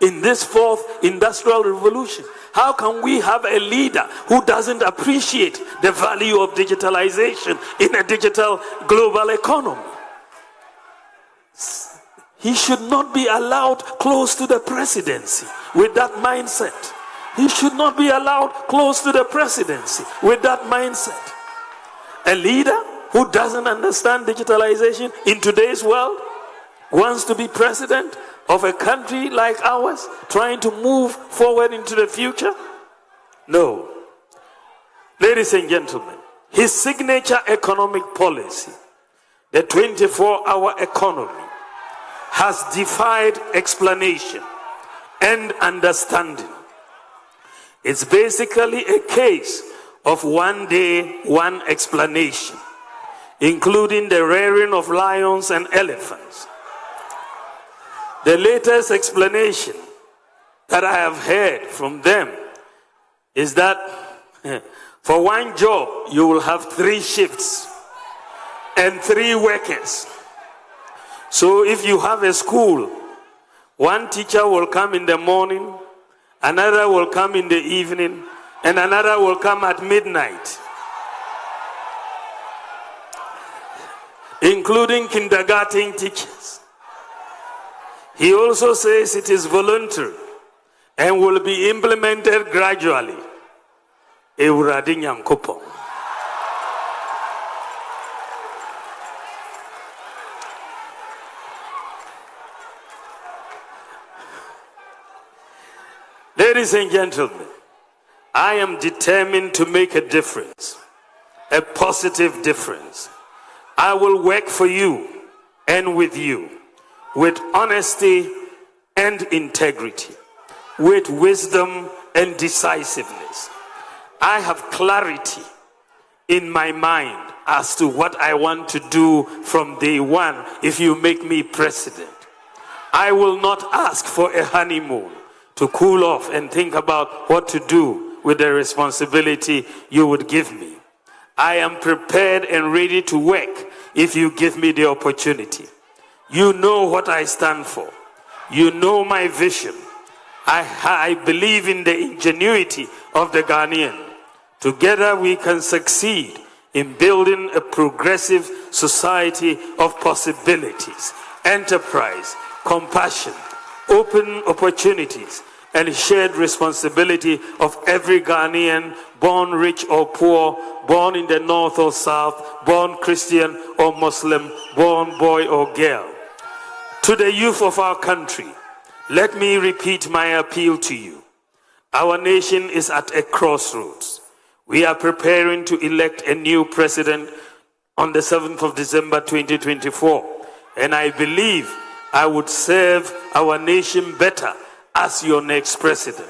S2: in this fourth industrial revolution? How can we have a leader who doesn't appreciate the value of digitalization in a digital global economy? He should not be allowed close to the presidency with that mindset. He should not be allowed close to the presidency with that mindset. A leader who doesn't understand digitalization in today's world wants to be president of a country like ours, trying to move forward into the future? No. Ladies and gentlemen, his signature economic policy, the 24-hour economy, has defied explanation and understanding. It's basically a case of one day, one explanation, including the rearing of lions and elephants. The latest explanation that I have heard from them is that for one job, you will have 3 shifts and 3 workers. So if you have a school, one teacher will come in the morning, another will come in the evening, and another will come at midnight, including kindergarten teachers. He also says it is voluntary and will be implemented gradually. Erode Nyankopon. Ladies and gentlemen, I am determined to make a difference, a positive difference. I will work for you and with you, with honesty and integrity, with wisdom and decisiveness. I have clarity in my mind as to what I want to do from day one if you make me president. I will not ask for a honeymoon to cool off and think about what to do with the responsibility you would give me. I am prepared and ready to work if you give me the opportunity. You know what I stand for. You know my vision. I believe in the ingenuity of the Ghanaian. Together we can succeed in building a progressive society of possibilities, enterprise, compassion, open opportunities, and shared responsibility of every Ghanaian, born rich or poor, born in the north or south, born Christian or Muslim, born boy or girl. To the youth of our country, let me repeat my appeal to you. Our nation is at a crossroads. We are preparing to elect a new president on the 7th of December 2024, and I believe I would serve our nation better as your next president.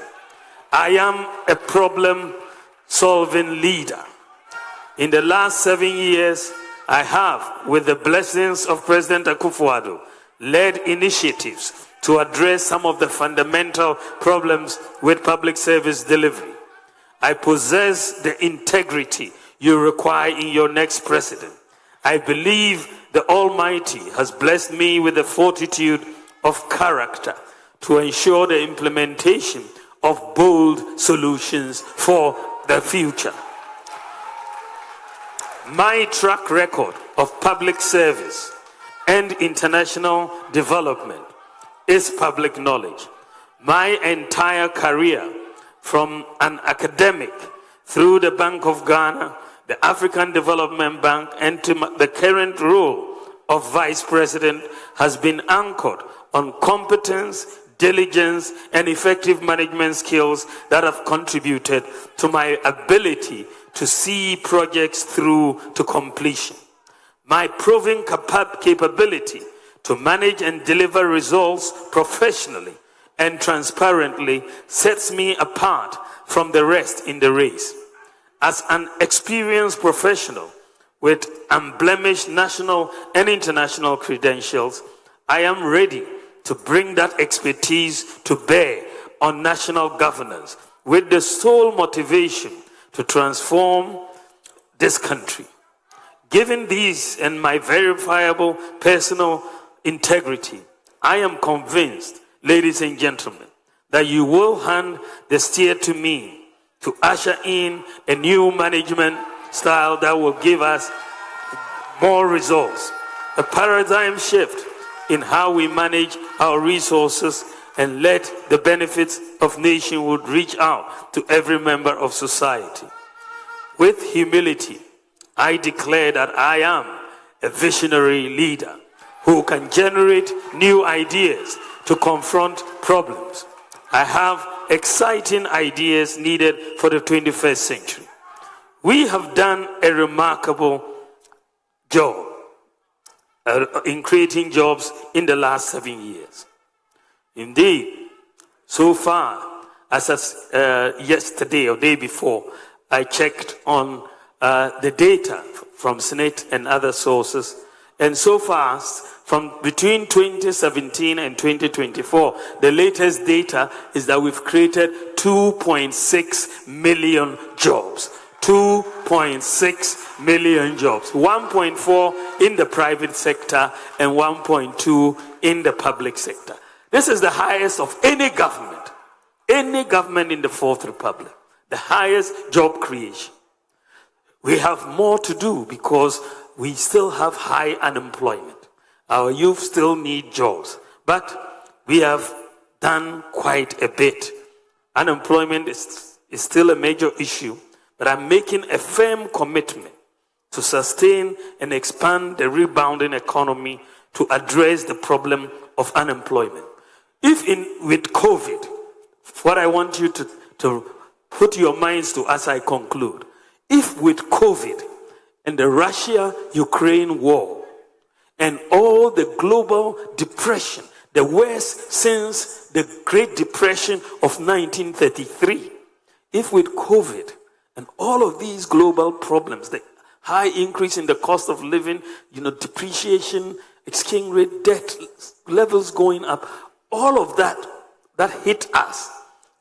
S2: I am a problem-solving leader. In the last 7 years, I have, with the blessings of President Akufo-Addo, led initiatives to address some of the fundamental problems with public service delivery. I possess the integrity you require in your next president. I believe the Almighty has blessed me with the fortitude of character to ensure the implementation of bold solutions for the future. My track record of public service and international development is public knowledge. My entire career, from an academic through the Bank of Ghana, the African Development Bank, and to the current role of Vice President, has been anchored on competence, diligence, and effective management skills that have contributed to my ability to see projects through to completion. My proven capability to manage and deliver results professionally and transparently sets me apart from the rest in the race. As an experienced professional with unblemished national and international credentials, I am ready to bring that expertise to bear on national governance with the sole motivation to transform this country. Given these and my verifiable personal integrity, I am convinced, ladies and gentlemen, that you will hand the steer to me to usher in a new management style that will give us more results, a paradigm shift in how we manage our resources, and let the benefits of nationhood reach out to every member of society. With humility, I declare that I am a visionary leader who can generate new ideas to confront problems. I have exciting ideas needed for the 21st century. We have done a remarkable job in creating jobs in the last 7 years. Indeed, so far, As yesterday or day before, I checked on the data from Senate and other sources, and so far, from between 2017 and 2024, the latest data is that we've created 2.6 million jobs. 2.6 million jobs. 1.4 in the private sector and 1.2 in the public sector. This is the highest of any government in the Fourth Republic. The highest job creation. We have more to do because we still have high unemployment. Our youth still need jobs, but we have done quite a bit. Unemployment is still a major issue, but I'm making a firm commitment to sustain and expand the rebounding economy to address the problem of unemployment. With COVID, what I want you to put your minds to as I conclude, if with COVID and the Russia-Ukraine war and all the global depression, the worst since the Great Depression of 1933, if with COVID and all of these global problems, the high increase in the cost of living, depreciation, exchange rate, debt levels going up, all of that hit us.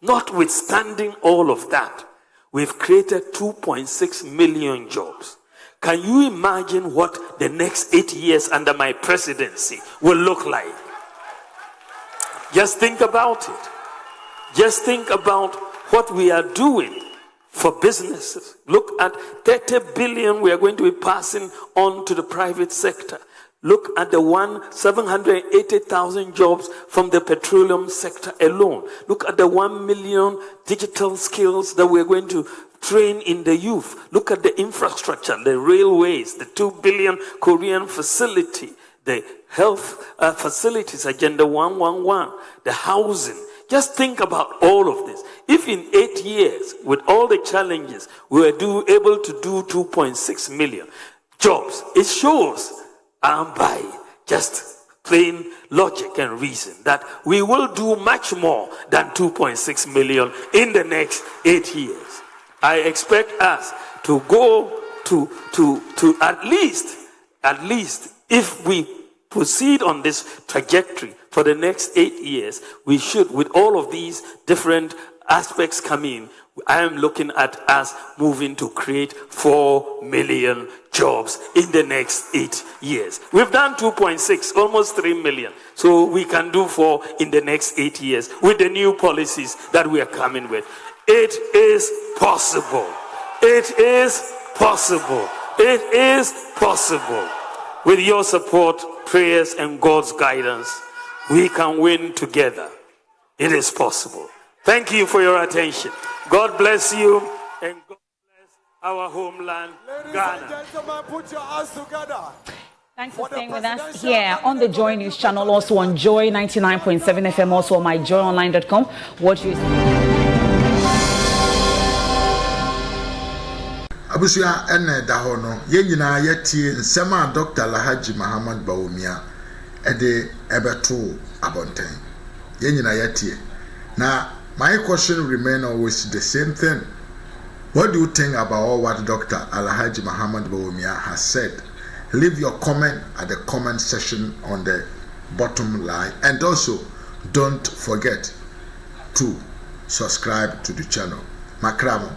S2: Notwithstanding all of that, we've created 2.6 million jobs. Can you imagine what the next 8 years under my presidency will look like? Just think about it. Just think about what we are doing for businesses. Look at 30 billion we are going to be passing on to the private sector. Look at the 780,000 jobs from the petroleum sector alone. Look at the 1 million digital skills that we're going to train in the youth. Look at the infrastructure, the railways, the 2 billion Korean facility, the health facilities, Agenda 111, the housing. Just think about all of this. If in 8 years, with all the challenges, we were able to do 2.6 million jobs, it shows by just plain logic and reason that we will do much more than 2.6 million in the next 8 years. I expect us to go to at least if we proceed on this trajectory for the next 8 years, we should, with all of these different aspects coming, I am looking at us moving to create 4 million jobs in the next 8 years. We've done 2.6, almost 3 million. So we can do 4 in the next 8 years with the new policies that we are coming with. It is possible. It is possible. It is possible. With your support, prayers, and God's guidance, we can win together. It is possible. Thank you for your attention. God bless you and God bless our homeland, Ghana. Ladies and gentlemen, put your hands together.
S3: Thanks for staying with us here on the Joy News channel, also on Joy 99.7 FM, also on myjoyonline.com. What you
S1: Abusia ene da ho no ye nyina yetie nsem a Dr. Alhaji Muhammad Bawumia ede ebeto abonten ye nyina yetie na my question remain always the same thing. What do you think about all what Dr. Alhaji Muhammad Bawumia has said? Leave your comment at the comment section on the bottom line, and also don't forget to subscribe to the channel. Makramo.